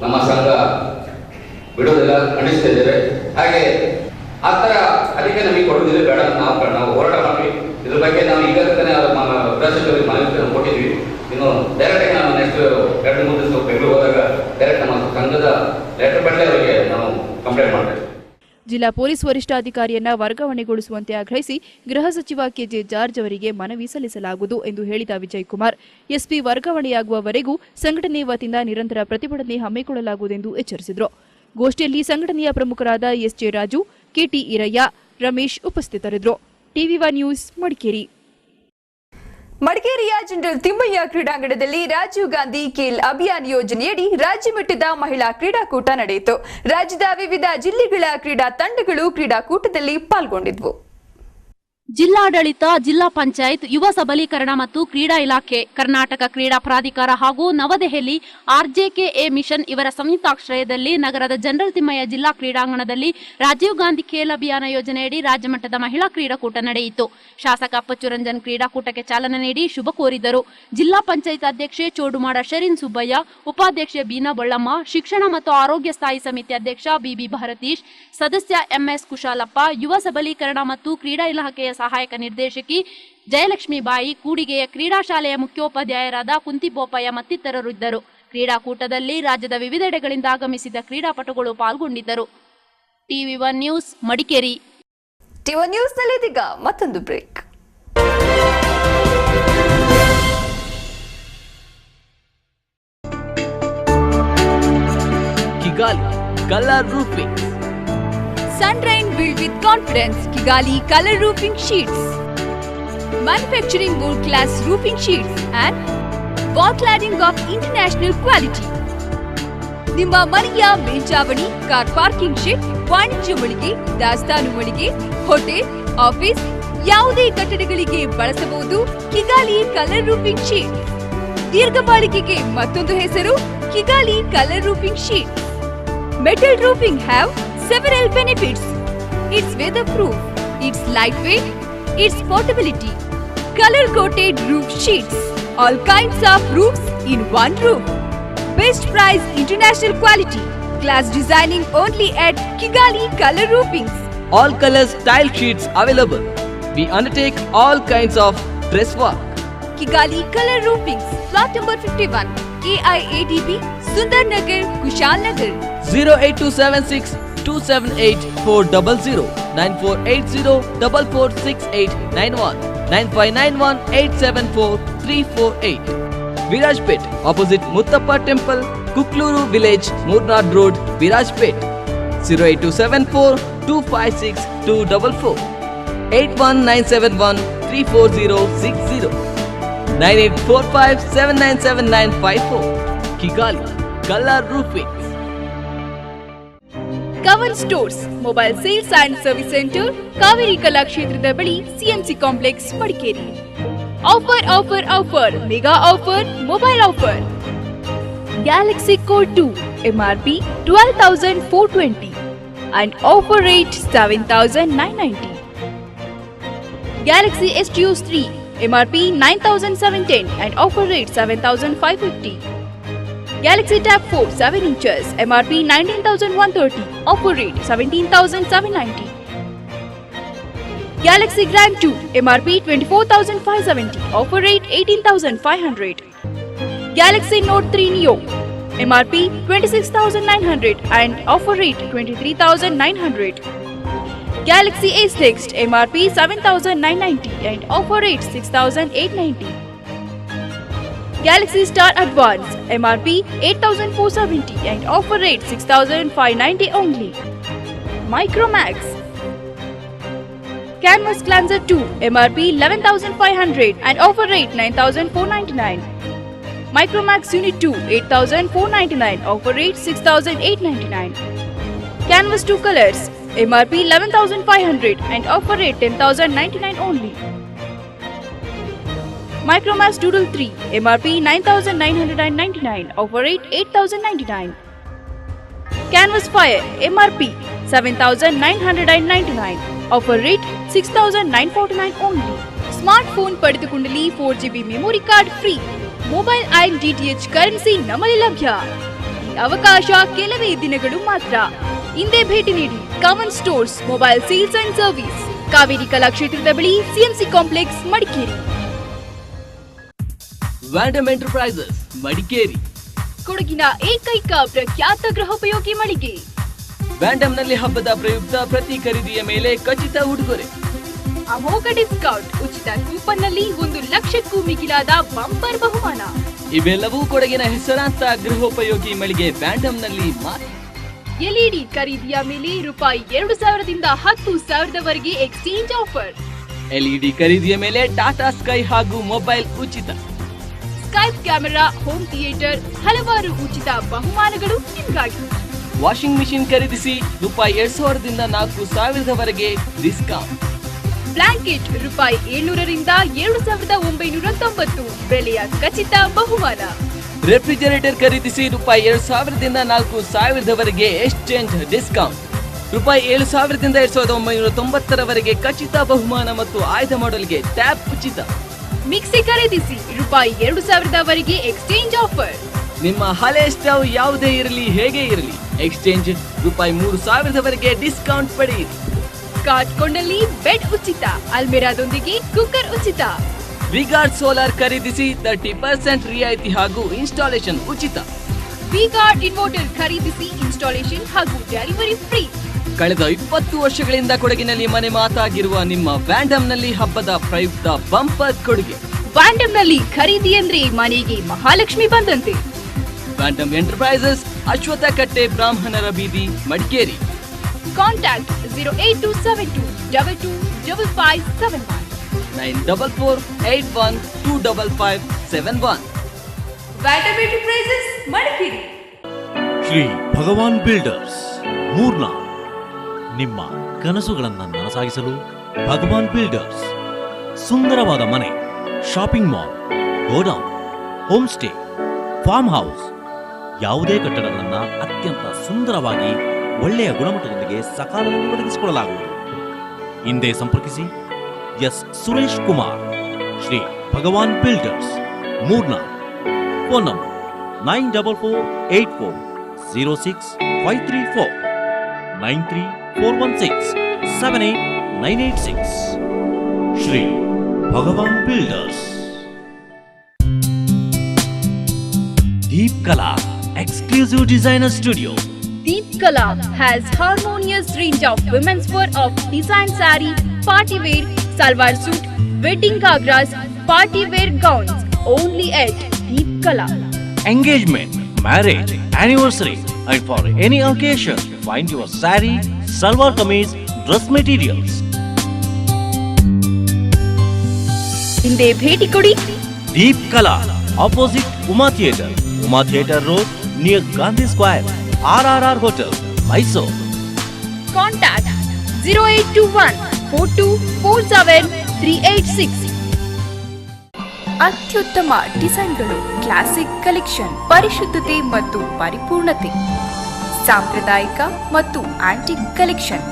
ನಮ್ಮ ಸಂಘ ಬಿಡೋದಿಲ್ಲ, ಖಂಡಿಸ್ತಾ ಇದ್ದೇವೆ. ಹಾಗೆ ಆ ಥರ ಅದಕ್ಕೆ ನಮಗೆ ಕೊಡೋದಿಲ್ಲ, ಬೇಡ ನಾವು ಹೋರಾಟ ಮಾಡ್ತೀವಿ. ಇದ್ರ ಬಗ್ಗೆ ನಾವು ಈಗಾಗಲೇ ಪ್ರದೇಶದಲ್ಲಿ ಮನವಿ ಕೊಟ್ಟಿದ್ವಿ. ಇನ್ನು ಡೈರೆಕ್ಟಾಗಿ ನಾವು ನೆಕ್ಸ್ಟ್ 2-3 ದಿವಸ ಬೆಂಗಳೂರು ಹೋದಾಗ ಡೈರೆಕ್ಟ್ ನಮ್ಮ ಸಂಘದ ಲೆಟರ್ ಬಟ್ಟೆ ಅವರಿಗೆ ನಾವು ಕಂಪ್ಲೇಂಟ್ ಮಾಡ್ತೇವೆ. ಜಿಲ್ಲಾ ಪೊಲೀಸ್ ವರಿಷ್ಠಾಧಿಕಾರಿಯನ್ನ ವರ್ಗಾವಣೆಗೊಳಿಸುವಂತೆ ಆಗ್ರಹಿಸಿ ಗೃಹ ಸಚಿವ ಕೆಜೆ ಜಾರ್ಜ್ ಅವರಿಗೆ ಮನವಿ ಸಲ್ಲಿಸಲಾಗುವುದು ಎಂದು ಹೇಳಿದ ವಿಜಯ್ ಕುಮಾರ್, ಎಸ್ಪಿ ವರ್ಗಾವಣೆಯಾಗುವವರೆಗೂ ಸಂಘಟನೆ ವತಿಯಿಂದ ನಿರಂತರ ಪ್ರತಿಭಟನೆ ಹಮ್ಮಿಕೊಳ್ಳಲಾಗುವುದೆಂದು ಎಚ್ಚರಿಸಿದರು. ಗೋಷ್ಠಿಯಲ್ಲಿ ಸಂಘಟನೆಯ ಪ್ರಮುಖರಾದ ಎಸ್ಜೆ ರಾಜು, ಕೆಟಿ ಈರಯ್ಯ, ರಮೇಶ್ ಉಪಸ್ಥಿತರಿದ್ದರು. ಟಿವಿ1 ನ್ಯೂಸ್ ಮಡಿಕೇರಿ. ಮಡಿಕೇರಿಯ ಜನರಲ್ ತಿಮ್ಮಯ್ಯ ಕ್ರೀಡಾಂಗಣದಲ್ಲಿ ರಾಜೀವ್ ಗಾಂಧಿ ಖೇಲ್ ಅಭಿಯಾನ್ ಯೋಜನೆಯಡಿ ರಾಜ್ಯ ಮಟ್ಟದ ಮಹಿಳಾ ಕ್ರೀಡಾಕೂಟ ನಡೆಯಿತು. ರಾಜ್ಯದ ವಿವಿಧ ಜಿಲ್ಲೆಗಳ ಕ್ರೀಡಾ ತಂಡಗಳು ಕ್ರೀಡಾಕೂಟದಲ್ಲಿ ಪಾಲ್ಗೊಂಡಿದ್ವು. ಜಿಲ್ಲಾಡಳಿತ, ಜಿಲ್ಲಾ ಪಂಚಾಯತ್, ಯುವ ಸಬಲೀಕರಣ ಮತ್ತು ಕ್ರೀಡಾ ಇಲಾಖೆ, ಕರ್ನಾಟಕ ಕ್ರೀಡಾ ಪ್ರಾಧಿಕಾರ ಹಾಗೂ ನವದೆಹಲಿ RJKA ಮಿಷನ್ ಇವರ ಸಂಯುಕ್ತಾಶ್ರಯದಲ್ಲಿ ನಗರದ ಜನರಲ್ ತಿಮ್ಮಯ್ಯ ಜಿಲ್ಲಾ ಕ್ರೀಡಾಂಗಣದಲ್ಲಿ ರಾಜೀವ್ ಗಾಂಧಿ ಖೇಲ್ ಅಭಿಯಾನ ಯೋಜನೆಯಡಿ ರಾಜ್ಯಮಟ್ಟದ ಮಹಿಳಾ ಕ್ರೀಡಾಕೂಟ ನಡೆಯಿತು. ಶಾಸಕ ಅಪ್ಪಚ್ಚು ರಂಜನ್ ಕ್ರೀಡಾಕೂಟಕ್ಕೆ ಚಾಲನೆ ನೀಡಿ ಶುಭ ಕೋರಿದರು. ಜಿಲ್ಲಾ ಪಂಚಾಯತ್ ಅಧ್ಯಕ್ಷೆ ಚೋಡುಮಾಡ ಶರೀನ್ ಸುಬ್ಬಯ್ಯ, ಉಪಾಧ್ಯಕ್ಷೆ ಬೀನಾ ಬೊಳ್ಳಮ್ಮ, ಶಿಕ್ಷಣ ಮತ್ತು ಆರೋಗ್ಯ ಸ್ಥಾಯಿ ಸಮಿತಿ ಅಧ್ಯಕ್ಷ BB ಭಾರತೀಶ್, ಸದಸ್ಯ MS ಕುಶಾಲಪ್ಪ, ಯುವ ಸಬಲೀಕರಣ ಮತ್ತು ಕ್ರೀಡಾ ಇಲಾಖೆಯ ಸಹಾಯಕ ನಿರ್ದೇಶಕಿ ಜಯಲಕ್ಷ್ಮಿ ಬಾಯಿ, ಕೂಡಿಗೆಯ ಕ್ರೀಡಾ ಶಾಲೆಯ ಮುಖ್ಯೋಪಾಧ್ಯಾಯರಾದ ಕುಂತಿಬೋಪಯ್ಯ ಮತ್ತಿತರರು ಇದ್ದರು. ಕ್ರೀಡಾಕೂಟದಲ್ಲಿ ರಾಜ್ಯದ ವಿವಿಧೆಡೆಗಳಿಂದ ಆಗಮಿಸಿದ ಕ್ರೀಡಾಪಟುಗಳು ಪಾಲ್ಗೊಂಡಿದ್ದರು. ಟಿವಿ1 ನ್ಯೂಸ್ ಮಡಿಕೇರಿ. ಟಿವಿ1 ನ್ಯೂಸ್ನಲ್ಲಿ ಇದೀಗ ಮತ್ತೊಂದು break. Kigali colour roofing. Sunrain built with confidence. Kigali Color Roofing Sheets. Manufacturing world-class roofing sheets and wall cladding of international quality. ನಿಮ್ಮ ಮನೆಯ ಮೇಲ್ಚಾವಣಿ, ಕಾರ್ ಪಾರ್ಕಿಂಗ್ ಶೆಡ್, ವಾಣಿಜ್ಯ ಮಳಿಗೆ, ದಾಸ್ತಾನು ಮಳಿಗೆ, ಹೋಟೆಲ್, ಆಫೀಸ್ ಯಾವುದೇ ಕಟ್ಟಡಗಳಿಗೆ ಬಳಸಬಹುದು ಕಿಗಾಲಿ ಕಲರ್ ರೂಫಿಂಗ್ ಶೀಟ್. ದೀರ್ಘ ಬಾಳಿಕೆಗೆ ಮತ್ತೊಂದು ಹೆಸರು Kigali colour roofing sheet. Metal roofing have several benefits. It's weatherproof, it's lightweight, it's portability. Color-coated roof sheets, all kinds of roofs in one roof. Best price, international quality. Glass designing only at Kigali Color Roofings. All colors tile sheets available. We undertake all kinds of dress work. Kigali Color Roofings, plot number 51, KIADB, Sundar Nagar, Kushal Nagar. 08276 278 400 9480 446891 9591 874 348. Virajpet, opposite Muttappa Temple, Kukluru Village, Murnad Road, Virajpet. 08274 256 244 81971 34060 9845 797954. Kigali Color Roofing. Cover Stores, Mobile Sales and Service Center, Kaveri Kala ಕ್ಷೇತ್ರದ ಬಳಿ CMC Complex, Madikeri. Offer, mega offer, mobile offer. Galaxy Core 2, MRP 12,420 and offer rate 7,990. Galaxy S-Tuos 3, MRP 9,710 and offer rate 7,550. Galaxy Tab 4 7 inches, MRP 19,130, offer rate 17,790. Galaxy Grand 2, MRP 24,570, offer rate 18,500. Galaxy Note 3 Neo, MRP 26,900 and offer rate 23,900. Galaxy Ace Next, MRP 7,990 and offer rate 6,890. Galaxy Star Advance, MRP 8,470 and offer rate 6,590 only. Micromax Canvas Cleanser 2, MRP 11,500 and offer rate 9,499. Micromax Unit 2, 8,499, offer rate 6,899. Canvas 2 colors, MRP 11,500 and offer rate 10,099 only. Micromax Doodle 3, MRP 9,999, offer rate 8,099. Canvas Fire, MRP 7,999, offer rate 6,949 only. Smart phone ಪಡೆದುಕೊಂಡಲ್ಲಿ 4GB memory card free. Mobile and DTH currency ನಮ್ಮಲ್ಲಿ ಲಭ್ಯ. ಈ ಅವಕಾಶ ಕೆಲವೇ ದಿನಗಳು ಮಾತ್ರ. ಹಿಂದೆ ಭೇಟಿ ನೀಡಿ common stores mobile sales and service, Kaveri ಕಲಾಕ್ಷೇತ್ರದ ಬಳಿ, CMC complex, Madikeri. Vandam enterprises Madikeri, ಕೊಡಗಿನ ಏಕೈಕ ಪ್ರಖ್ಯಾತ ಗೃಹೋಪಯೋಗಿ ಮಳಿಗೆ. ವ್ಯಾಂಡಮ್ನಲ್ಲಿ ಹಬ್ಬದ ಪ್ರಯುಕ್ತ ಪ್ರತಿ ಖರೀದಿಯ ಮೇಲೆ ಖಚಿತ ಉಡುಗೊರೆ, ಅಮೋಘ ಡಿಸ್ಕೌಂಟ್, ಉಚಿತ ಕೂಪನ್ ನಲ್ಲಿ 1 ಲಕ್ಷಕ್ಕೂ ಮಿಗಿಲಾದ ಬಂಪರ್ ಬಹುಮಾನ. ಇವೆಲ್ಲವೂ ಕೊಡಗಿನ ಹೆಸರಾಂತ ಗೃಹೋಪಯೋಗಿ ಮಳಿಗೆ ವ್ಯಾಂಡಮ್ನಲ್ಲಿ ಮಾತ್ರ. LED ಖರೀದಿಯ ಮೇಲೆ ರೂಪಾಯಿ 2,000ದಿಂದ 10,000ದವರೆಗೆ ಎಕ್ಸ್ಚೇಂಜ್ ಆಫರ್. LED ಖರೀದಿಯ ಮೇಲೆ ಟಾಟಾ ಸ್ಕೈ ಹಾಗೂ ಮೊಬೈಲ್ ಉಚಿತ. ಸ್ಕೈಪ್ ಕ್ಯಾಮೆರಾ, ಹೋಮ್ ಥಿಯೇಟರ್, ಹಲವಾರು ಉಚಿತ ಬಹುಮಾನಗಳು ನಿಮಗಾಗಿ. ವಾಷಿಂಗ್ ಮಿಷಿನ್ ಖರೀದಿಸಿ ರೂಪಾಯಿ 2,000ದಿಂದ 4,000ದವರೆಗೆ ಡಿಸ್ಕೌಂಟ್. ಬ್ಲಾಂಕೆಟ್ ರೂಪಾಯಿ 700ರಿಂದ 7,990 ಬೆಲೆಯ ಖಚಿತ ಬಹುಮಾನ. ರೆಫ್ರಿಜರೇಟರ್ ಖರೀದಿಸಿ ರೂಪಾಯಿ 2,000ದಿಂದ 4,000ದವರೆಗೆ ಎಕ್ಸ್ಚೇಂಜ್ ಡಿಸ್ಕೌಂಟ್. ರೂಪಾಯಿ 7,000ದಿಂದ 2,990ರವರೆಗೆ ಖಚಿತ ಬಹುಮಾನ ಮತ್ತು ಆಯ್ದ ಮಾಡೆಲ್ಗೆ ಟ್ಯಾಬ್ ಉಚಿತ. ಮಿಕ್ಸಿ ಖರೀದಿಸಿ ರೂಪಾಯಿ 2,000ದವರೆಗೆ ಎಕ್ಸ್ಚೇಂಜ್ ಆಫರ್. ನಿಮ್ಮ ಹಳೆ ಸ್ಟವ್ ಯಾವುದೇ ಇರಲಿ ಹೇಗೆ ಇರಲಿ ಎಕ್ಸ್ಚೇಂಜ್ ರೂಪಾಯಿ 3,000ದವರೆಗೆ ಡಿಸ್ಕೌಂಟ್ ಪಡೆಯಿರಿ. ಕಾರ್ಡ್ ಕೊಂಡಲ್ಲಿ ಬೆಡ್ ಉಚಿತ, ಅಲ್ಮೆರಾದೊಂದಿಗೆ ಕುಕ್ಕರ್ ಉಚಿತ. ವಿಗಾರ್ಡ್ ಸೋಲಾರ್ ಖರೀದಿಸಿ 30% ರಿಯಾಯಿತಿ ಹಾಗೂ ಇನ್ಸ್ಟಾಲೇಷನ್ ಉಚಿತ. ವಿಗಾರ್ಡ್ ಇನ್ವರ್ಟರ್ ಖರೀದಿಸಿ ಇನ್ಸ್ಟಾಲೇಷನ್ ಹಾಗೂ ಡೆಲಿವರಿ ಫ್ರೀ. ಕಳೆದ 20 ವರ್ಷಗಳಿಂದ ಕೊಡಗಿನಲ್ಲಿ ಮನೆ ಮಾತಾಗಿರುವ ನಿಮ್ಮ ವ್ಯಾಂಡಮ್ನಲ್ಲಿ ಹಬ್ಬದ ಪ್ರಯುಕ್ತ ಬಂಪರ್ ಕೊಡುಗೆ. ವ್ಯಾಂಡಮ್ನಲ್ಲಿ ಖರೀದಿ ಅಂದ್ರೆ ಮನೆಗೆ ಮಹಾಲಕ್ಷ್ಮಿ ಬಂದಂತೆ. ವ್ಯಾಂಡಮ್ ಎಂಟರ್ಪ್ರೈಸಸ್, ಅಶ್ವಥ ಕಟ್ಟೆ, ಬ್ರಾಹ್ಮಣರ ಬೀದಿ, Madikeri. Contact 08272225571 94481255571. ವ್ಯಾಂಡಮ್ enterprises Madikeri. Shri Bhagwan builders ಮೂರ್ನಾ, ನಿಮ್ಮ ಕನಸುಗಳನ್ನು ನನಸಾಗಿಸಲು ಭಗವಾನ್ ಬಿಲ್ಡರ್ಸ್. ಸುಂದರವಾದ ಮನೆ, shopping mall, godown, home stay, farm house, ಯಾವುದೇ ಕಟ್ಟಡಗಳನ್ನು ಅತ್ಯಂತ ಸುಂದರವಾಗಿ ಒಳ್ಳೆಯ ಗುಣಮಟ್ಟದೊಂದಿಗೆ ಸಕಾಲದಲ್ಲಿ ಒದಗಿಸಿಕೊಡಲಾಗುವುದು. ಹಿಂದೆ ಸಂಪರ್ಕಿಸಿ ಎಸ್ ಸುರೇಶ್ ಕುಮಾರ್, ಶ್ರೀ ಭಗವಾನ್ ಬಿಲ್ಡರ್ಸ್, ಮೂರ್ನಾ. Phone number 9448406534, 9341678986. Shri Bhagwan builders. Deep Kala exclusive designer studio. Deep Kala has harmonious range of women's wear of design saree, party wear, salwar suit, wedding gagras, party wear gowns. Only at Deep Kala. Engagement, marriage, anniversary, and for any occasion, find your saree, salwar kameez, dress materials. ಹಿಂದೆ ಭೇಟಿ ಕೊಡಿ. Deep Kala, opposite Uma Theatre Road, near Gandhi Square, RRR Hotel, Mysore. Contact 08214247 ಅತ್ಯುತ್ತಮ ಡಿಸೈನ್ಗಳು, classic collection, ಪರಿಶುದ್ಧತೆ ಮತ್ತು ಪರಿಪೂರ್ಣತೆ, ಸಾಂಪ್ರದಾಯಿಕ ಮತ್ತು antique collection,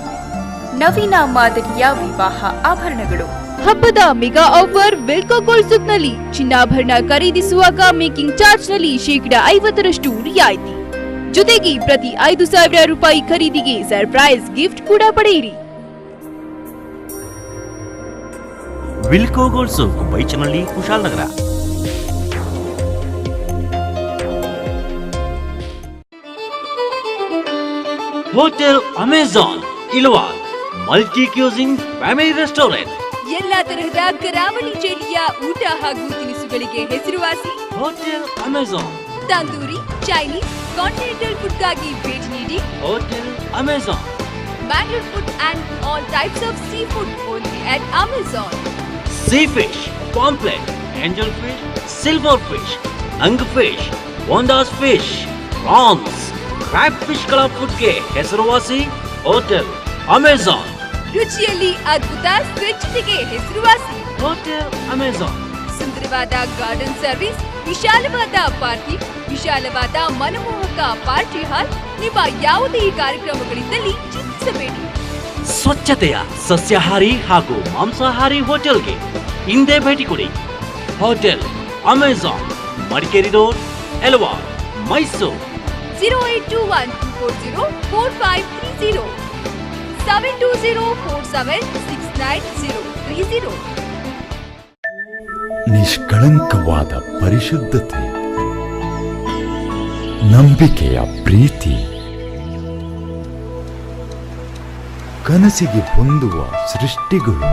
ನವೀನ ಮಾದರಿಯ ವಿವಾಹ ಆಭರಣಗಳು. ಹಬ್ಬದ ಮೆಗಾ ಆಫರ್ ವಿಲ್ಕೋ ಗೋಲ್ಡ್ ಸೂಕ್ನಲ್ಲಿ ಚಿನ್ನಾಭರಣ ಖರೀದಿಸುವಾಗ ಮೇಕಿಂಗ್ ಚಾರ್ಜ್ ನಲ್ಲಿ 50% ರಿಯಾಯಿತಿ. ಜೊತೆಗೆ ಪ್ರತಿ 5,000 ರೂಪಾಯಿ ಖರೀದಿಗೆ ಸರ್ಪ್ರೈಸ್ ಗಿಫ್ಟ್ ಕೂಡ ಪಡೆಯಿರಿ. Wilco gold souk, Baichanahalli, Kushalnagar. Hotel Amazon Ilwal, multi cuisine family restaurant. ಎಲ್ಲಾ ತರಹದ ಕರಾವಳಿ ಶೈಲಿಯ ಊಟ ಹಾಗೂ ತಿನಿಸುಗಳಿಗೆ ಹೆಸರುವಾಸಿ hotel Amazon. Tandoori, Chinese, continental ಫುಡ್ಗಾಗಿ ಭೇಟಿ ನೀಡಿ. Hotel Amazon. Bangalore food and all types of seafood only at Amazon. Sea fish, pomfret, angel fish, silver fish, ang fish, Bondas fish, prawns, crab fish ಗಳ ಫುಡ್ಗೆ ಹೆಸರುವಾಸಿ ಹೋಟೆಲ್ ಅಮೆಜಾನ್. ರುಚಿಯಲ್ಲಿ ಅದ್ಭುತ, ಸ್ವಚ್ಛತೆಗೆ ಹೆಸರುವಾಸಿ hotel Amazon. ಸುಂದರವಾದ ಗಾರ್ಡನ್ ಸರ್ವಿಸ್, ವಿಶಾಲವಾದ parking, ವಿಶಾಲವಾದ ಮನಮೋಹಕ ಪಾರ್ಟಿ ಹಾಲ್. ನಿಮ್ಮ ಯಾವುದೇ ಕಾರ್ಯಕ್ರಮಗಳಿದ್ದಲ್ಲಿ ಚಿಂತಿಸಬೇಡಿ. ಸ್ವಚ್ಛತೆಯ ಸಸ್ಯಾಹಾರಿ ಹಾಗೂ ಮಾಂಸಾಹಾರಿ ಹೋಟೆಲ್ಗೆ ಹಿಂದೆ ಭೇಟಿ ಕೊಡಿ. Hotel Amazon, Madikeri road, Elwar, Mysuru. 0821404530 72047693030. ನಿಷ್ಕಳಂಕವಾದ ಪರಿಶುದ್ಧತೆ, ನಂಬಿಕೆಯ ಪ್ರೀತಿ, ಕನಸಿಗೆ ಹೊಂದುವ ಸೃಷ್ಟಿಗಳು,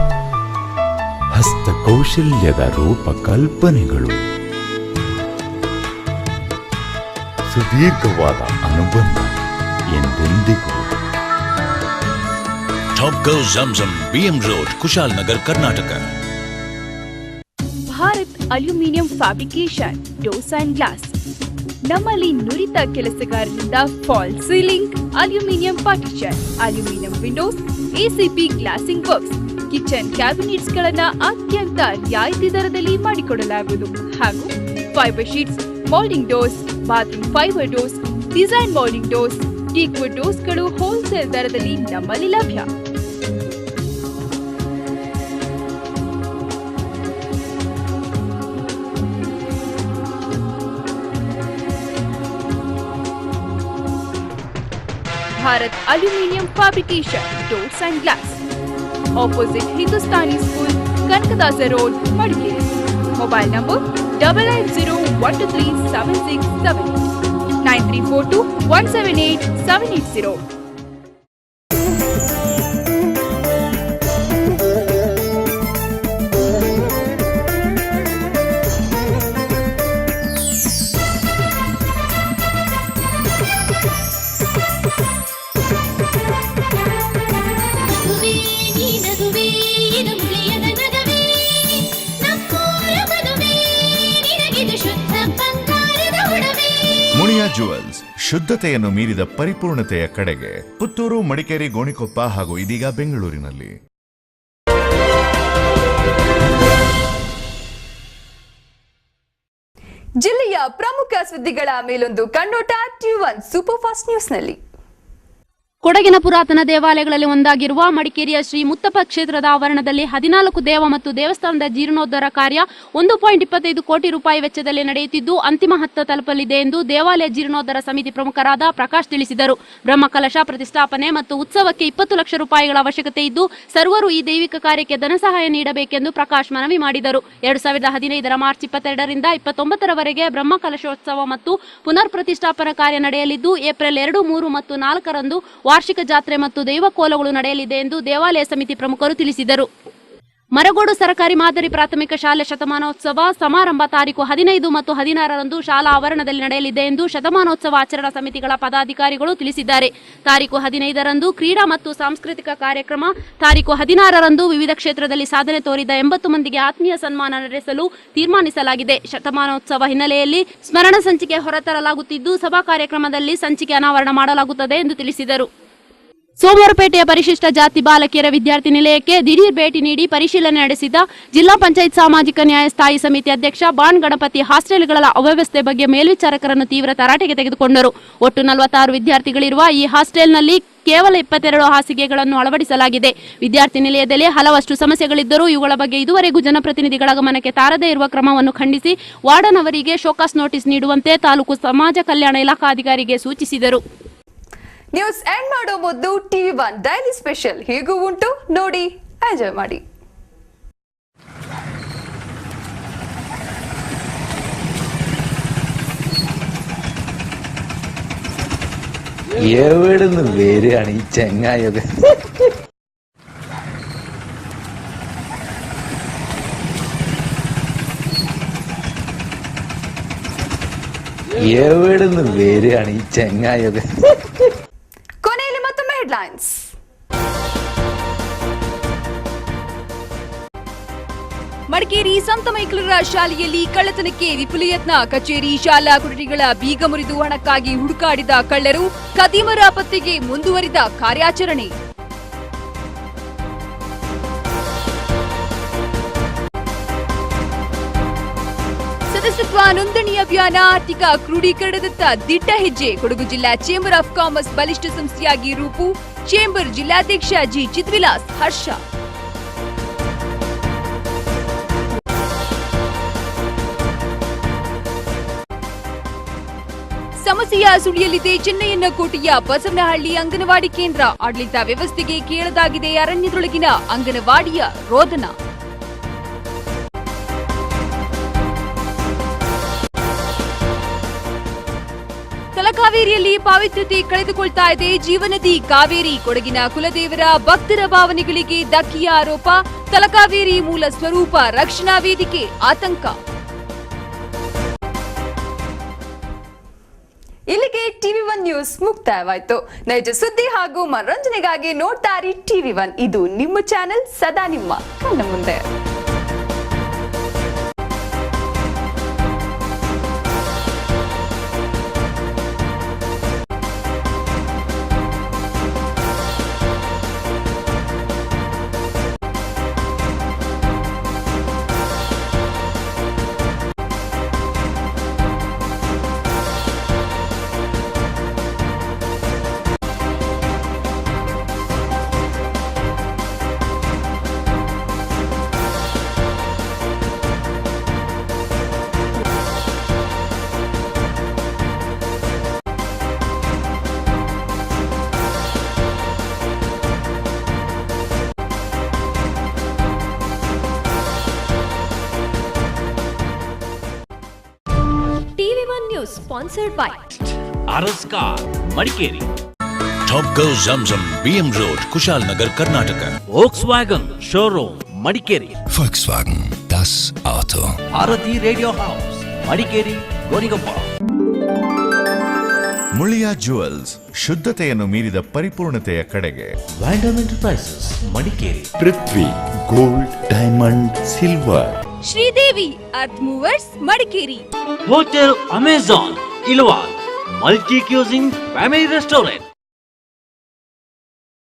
ಹಸ್ತಕೌಶಲ್ಯದ ರೂಪಕಲ್ಪನೆಗಳು, ಸುದೀರ್ಘವಾದ ಅನುಬಂಧ ಎಂದೆಂದಿಗೂ. Top Go Zamzam, BM Road, Kushalnagar, Karnataka. Bharat aluminium fabrication doors and glass. ನಮ್ಮಲ್ಲಿ ನುರಿತ ಕೆಲಸಗಾರರಿಂದ fall ceiling, aluminium partition, aluminium windows, ACP glazing works, kitchen cabinets ಗಳನ್ನ ಅತ್ಯಂತ ರಿಯಾಯಿತಿ ದರದಲ್ಲಿ ಮಾಡಿಕೊಡಲಾಗುವುದು. ಹಾಗೂ fibre sheets, moulding doors, bathroom fibre doors, design moulding doors, teakwood ಡೋರ್ಸ್ಗಳು ಹೋಲ್ಸೇಲ್ ದರದಲ್ಲಿ ನಮ್ಮಲ್ಲಿ ಲಭ್ಯ. Bharat aluminium fabrication doors and glass, opposite Hindustani school, Kanakadasa road, Madikeri. Mobile number 9901237678 9342178780. Muliya jewels, ಶುದ್ಧತೆಯನ್ನು ಮೀರಿದ ಪರಿಪೂರ್ಣತೆಯ ಕಡೆಗೆ. ಪುತ್ತೂರು, ಮಡಿಕೇರಿ, ಗೋಣಿಕೊಪ್ಪ ಹಾಗೂ ಇದೀಗ ಬೆಂಗಳೂರಿನಲ್ಲಿ. ಜಿಲ್ಲೆಯ ಪ್ರಮುಖ ಸುದ್ದಿಗಳ ಮೇಲೊಂದು ಕಣ್ಣೋಟ T1 ಸೂಪರ್ ಫಾಸ್ಟ್ ನ್ಯೂಸ್ನಲ್ಲಿ. ಕೊಡಗಿನ ಪುರಾತನ ದೇವಾಲಯಗಳಲ್ಲಿ ಒಂದಾಗಿರುವ ಮಡಿಕೇರಿಯ ಶ್ರೀ ಮುತ್ತಪ್ಪ ಕ್ಷೇತ್ರದ ಆವರಣದಲ್ಲಿ 14 ದೇವ ಮತ್ತು ದೇವಸ್ಥಾನದ ಜೀರ್ಣೋದ್ಧಾರ ಕಾರ್ಯ 1.25 ಕೋಟಿ ರೂಪಾಯಿ ವೆಚ್ಚದಲ್ಲಿ ನಡೆಯುತ್ತಿದ್ದು ಅಂತಿಮ ಹಂತ ತಲುಪಲಿದೆ ಎಂದು ದೇವಾಲಯ ಜೀರ್ಣೋದ್ಧಾರ ಸಮಿತಿ ಪ್ರಮುಖರಾದ ಪ್ರಕಾಶ್ ತಿಳಿಸಿದರು. ಬ್ರಹ್ಮಕಲಶ ಪ್ರತಿಷ್ಠಾಪನೆ ಮತ್ತು ಉತ್ಸವಕ್ಕೆ 20 ಲಕ್ಷ ರೂಪಾಯಿಗಳ ಅವಶ್ಯಕತೆ ಇದ್ದು ಸರ್ವರು ಈ ದೈವಿಕ ಕಾರ್ಯಕ್ಕೆ ಧನಸಹಾಯ ನೀಡಬೇಕೆಂದು ಪ್ರಕಾಶ್ ಮನವಿ ಮಾಡಿದರು. 2015 ಮಾರ್ಚ್ 22ರಿಂದ 29ರವರೆಗೆ ಬ್ರಹ್ಮಕಲಶೋತ್ಸವ ಮತ್ತು ಪುನರ್ ಪ್ರತಿಷ್ಠಾಪನಾ ಕಾರ್ಯ ನಡೆಯಲಿದ್ದು ಏಪ್ರಿಲ್ 2, 3 ಮತ್ತು 4ರಂದು ವಾರ್ಷಿಕ ಜಾತ್ರೆ ಮತ್ತು ದೈವಕೋಲಗಳು ನಡೆಯಲಿದೆ ಎಂದು ದೇವಾಲಯ ಸಮಿತಿ ಪ್ರಮುಖರು ತಿಳಿಸಿದರು. ಮರಗೋಡು ಸರ್ಕಾರಿ ಮಾದರಿ ಪ್ರಾಥಮಿಕ ಶಾಲೆ ಶತಮಾನೋತ್ಸವ ಸಮಾರಂಭ ತಾರೀಕು 15 ಮತ್ತು 16ರಂದು ಶಾಲಾ ಆವರಣದಲ್ಲಿ ನಡೆಯಲಿದೆ ಎಂದು ಶತಮಾನೋತ್ಸವ ಆಚರಣಾ ಸಮಿತಿಗಳ ಪದಾಧಿಕಾರಿಗಳು ತಿಳಿಸಿದ್ದಾರೆ. ತಾರೀಕು 15ರಂದು ಕ್ರೀಡಾ ಮತ್ತು ಸಾಂಸ್ಕೃತಿಕ ಕಾರ್ಯಕ್ರಮ, ತಾರೀಕು 16ರಂದು ವಿವಿಧ ಕ್ಷೇತ್ರದಲ್ಲಿ ಸಾಧನೆ ತೋರಿದ 80 ಮಂದಿಗೆ ಆತ್ಮೀಯ ಸನ್ಮಾನ ನಡೆಸಲು ತೀರ್ಮಾನಿಸಲಾಗಿದೆ. ಶತಮಾನೋತ್ಸವ ಹಿನ್ನೆಲೆಯಲ್ಲಿ ಸ್ಮರಣ ಸಂಚಿಕೆ ಹೊರತರಲಾಗುತ್ತಿದ್ದು ಸಭಾ ಕಾರ್ಯಕ್ರಮದಲ್ಲಿ ಸಂಚಿಕೆ ಅನಾವರಣ ಮಾಡಲಾಗುತ್ತದೆ ಎಂದು ತಿಳಿಸಿದರು. ಸೋಮವಾರಪೇಟೆಯ ಪರಿಶಿಷ್ಟ ಜಾತಿ ಬಾಲಕಿಯರ ವಿದ್ಯಾರ್ಥಿ ನಿಲಯಕ್ಕೆ ದಿಢೀರ್ ಭೇಟಿ ನೀಡಿ ಪರಿಶೀಲನೆ ನಡೆಸಿದ ಜಿಲ್ಲಾ ಪಂಚಾಯತ್ ಸಾಮಾಜಿಕ ನ್ಯಾಯ ಸ್ಥಾಯಿ ಸಮಿತಿ ಅಧ್ಯಕ್ಷ ಬಾಣ್ ಗಣಪತಿ ಹಾಸ್ಟೆಲ್ಗಳ ಅವ್ಯವಸ್ಥೆ ಬಗ್ಗೆ ಮೇಲ್ವಿಚಾರಕರನ್ನು ತೀವ್ರ ತರಾಟೆಗೆ ತೆಗೆದುಕೊಂಡರು. ಒಟ್ಟು 46 ವಿದ್ಯಾರ್ಥಿಗಳಿರುವ ಈ ಹಾಸ್ಟೆಲ್ನಲ್ಲಿ ಕೇವಲ 22 ಹಾಸಿಗೆಗಳನ್ನು ಅಳವಡಿಸಲಾಗಿದೆ. ವಿದ್ಯಾರ್ಥಿ ನಿಲಯದಲ್ಲಿ ಹಲವಷ್ಟು ಸಮಸ್ಯೆಗಳಿದ್ದರೂ ಇವುಗಳ ಬಗ್ಗೆ ಇದುವರೆಗೂ ಜನಪ್ರತಿನಿಧಿಗಳ ಗಮನಕ್ಕೆ ತಾರದೇ ಇರುವ ಕ್ರಮವನ್ನು ಖಂಡಿಸಿ ವಾರ್ಡನ್ ಅವರಿಗೆ ಶೋಕಾಸ್ ನೋಟಿಸ್ ನೀಡುವಂತೆ ತಾಲೂಕು ಸಮಾಜ ಕಲ್ಯಾಣ ಇಲಾಖಾಧಿಕಾರಿಗೆ ಸೂಚಿಸಿದರು. ನ್ಯೂಸ್ ಎಂಡ್ ಮಾಡೋ ಮೊದಲು T1 ಡೈಲಿ ಸ್ಪೆಷಲ್ ಹೀಗೂ ಉಂಟು, ನೋಡಿ ಎಂಜಾಯ್ ಮಾಡಿ. എവിടുന്ന് വരികയാണ് ഈ ചെങ്ങായൊക്കെ? എവിടുന്ന് വരികയാണ് ഈ ചെങ്ങായൊക്കെ? ಕೊನೆಯಲ್ಲಿ ಮತ್ತೊಮ್ಮೆ ಹೆಡ್ಲೈನ್ಸ್. ಮಡಿಕೇರಿ ಸಂತ ಮೈಕಲರ ಶಾಲೆಯಲ್ಲಿ ಕಳ್ಳತನಕ್ಕೆ ವಿಪುಲ ಯತ್ನ. ಕಚೇರಿ, ಶಾಲಾ ಕೊಠಡಿಗಳ ಬೀಗ ಮುರಿದು ಹಣಕ್ಕಾಗಿ ಹುಡುಕಾಡಿದ ಕಳ್ಳರು, ಖದೀಮರ ಪತ್ತೆಗೆ ಮುಂದುವರಿದ ಕಾರ್ಯಾಚರಣೆ. ಸದಸ್ಯತ್ವ ನೋಂದಣಿ ಅಭಿಯಾನ, ಆರ್ಥಿಕ ಕ್ರೋಢೀಕರಣದತ್ತ ದಿಟ್ಟ ಹೆಜ್ಜೆ. ಕೊಡಗು ಜಿಲ್ಲಾ ಚೇಂಬರ್ ಆಫ್ ಕಾಮರ್ಸ್ ಬಲಿಷ್ಠ ಸಂಸ್ಥೆಯಾಗಿ ರೂಪು. ಚೇಂಬರ್ ಜಿಲ್ಲಾಧ್ಯಕ್ಷ ಜಿ ಚಿದ್ವಿಲಾಸ್ ಹರ್ಷ. ಸಮಸ್ಯೆಯ ಸುಳಿಯಲಿದೆ ಚೆನ್ನಯ್ಯನಕೋಟೆಯ ಬಸವನಹಳ್ಳಿ ಅಂಗನವಾಡಿ ಕೇಂದ್ರ. ಆಡಳಿತ ವ್ಯವಸ್ಥೆಗೆ ಕೇಳದಾಗಿದೆ ಅರಣ್ಯದೊಳಗಿನ ಅಂಗನವಾಡಿಯ ರೋದನ. ತಲಕಾವೇರಿಯಲ್ಲಿ ಪಾವಿತ್ರ್ಯತೆ ಕಳೆದುಕೊಳ್ತಾ ಇದೆ ಜೀವನದಿ ಕಾವೇರಿ. ಕೊಡಗಿನ ಕುಲದೇವರ ಭಕ್ತರ ಭಾವನೆಗಳಿಗೆ ಧಕ್ಕೆಯ ಆರೋಪ. ತಲಕಾವೇರಿ ಮೂಲ ಸ್ವರೂಪ ರಕ್ಷಣಾ ವೇದಿಕೆ ಆತಂಕ. ಇಲ್ಲಿಗೆ TV1 ನ್ಯೂಸ್ ಮುಕ್ತಾಯವಾಯಿತು. ನೈಜ ಸುದ್ದಿ ಹಾಗೂ ಮನರಂಜನೆಗಾಗಿ ನೋಡ್ತಾ ಇರಿ TV1. ಇದು ನಿಮ್ಮ ಚಾನೆಲ್, ಸದಾ ನಿಮ್ಮ ಕಣ್ಣ ಮುಂದೆ. TV1 news sponsored by RS car Madikeri, Top Go Zamzam BM Road Kushalnagar Karnataka, Volkswagen showroom Madikeri, Volkswagen Das Auto, Bharati radio house Madikeri Gonikoppa. Muliya jewels, ಶುದ್ಧತೆಯನ್ನು ಮೀರಿದ ಪರಿಪೂರ್ಣತೆಯ ಕಡೆಗೆ. Vandam enterprises Madikeri, Prithvi gold diamond silver, Sridevi earth movers Madikeri, hotel Amazon Ilwal, multi cuisine family restaurant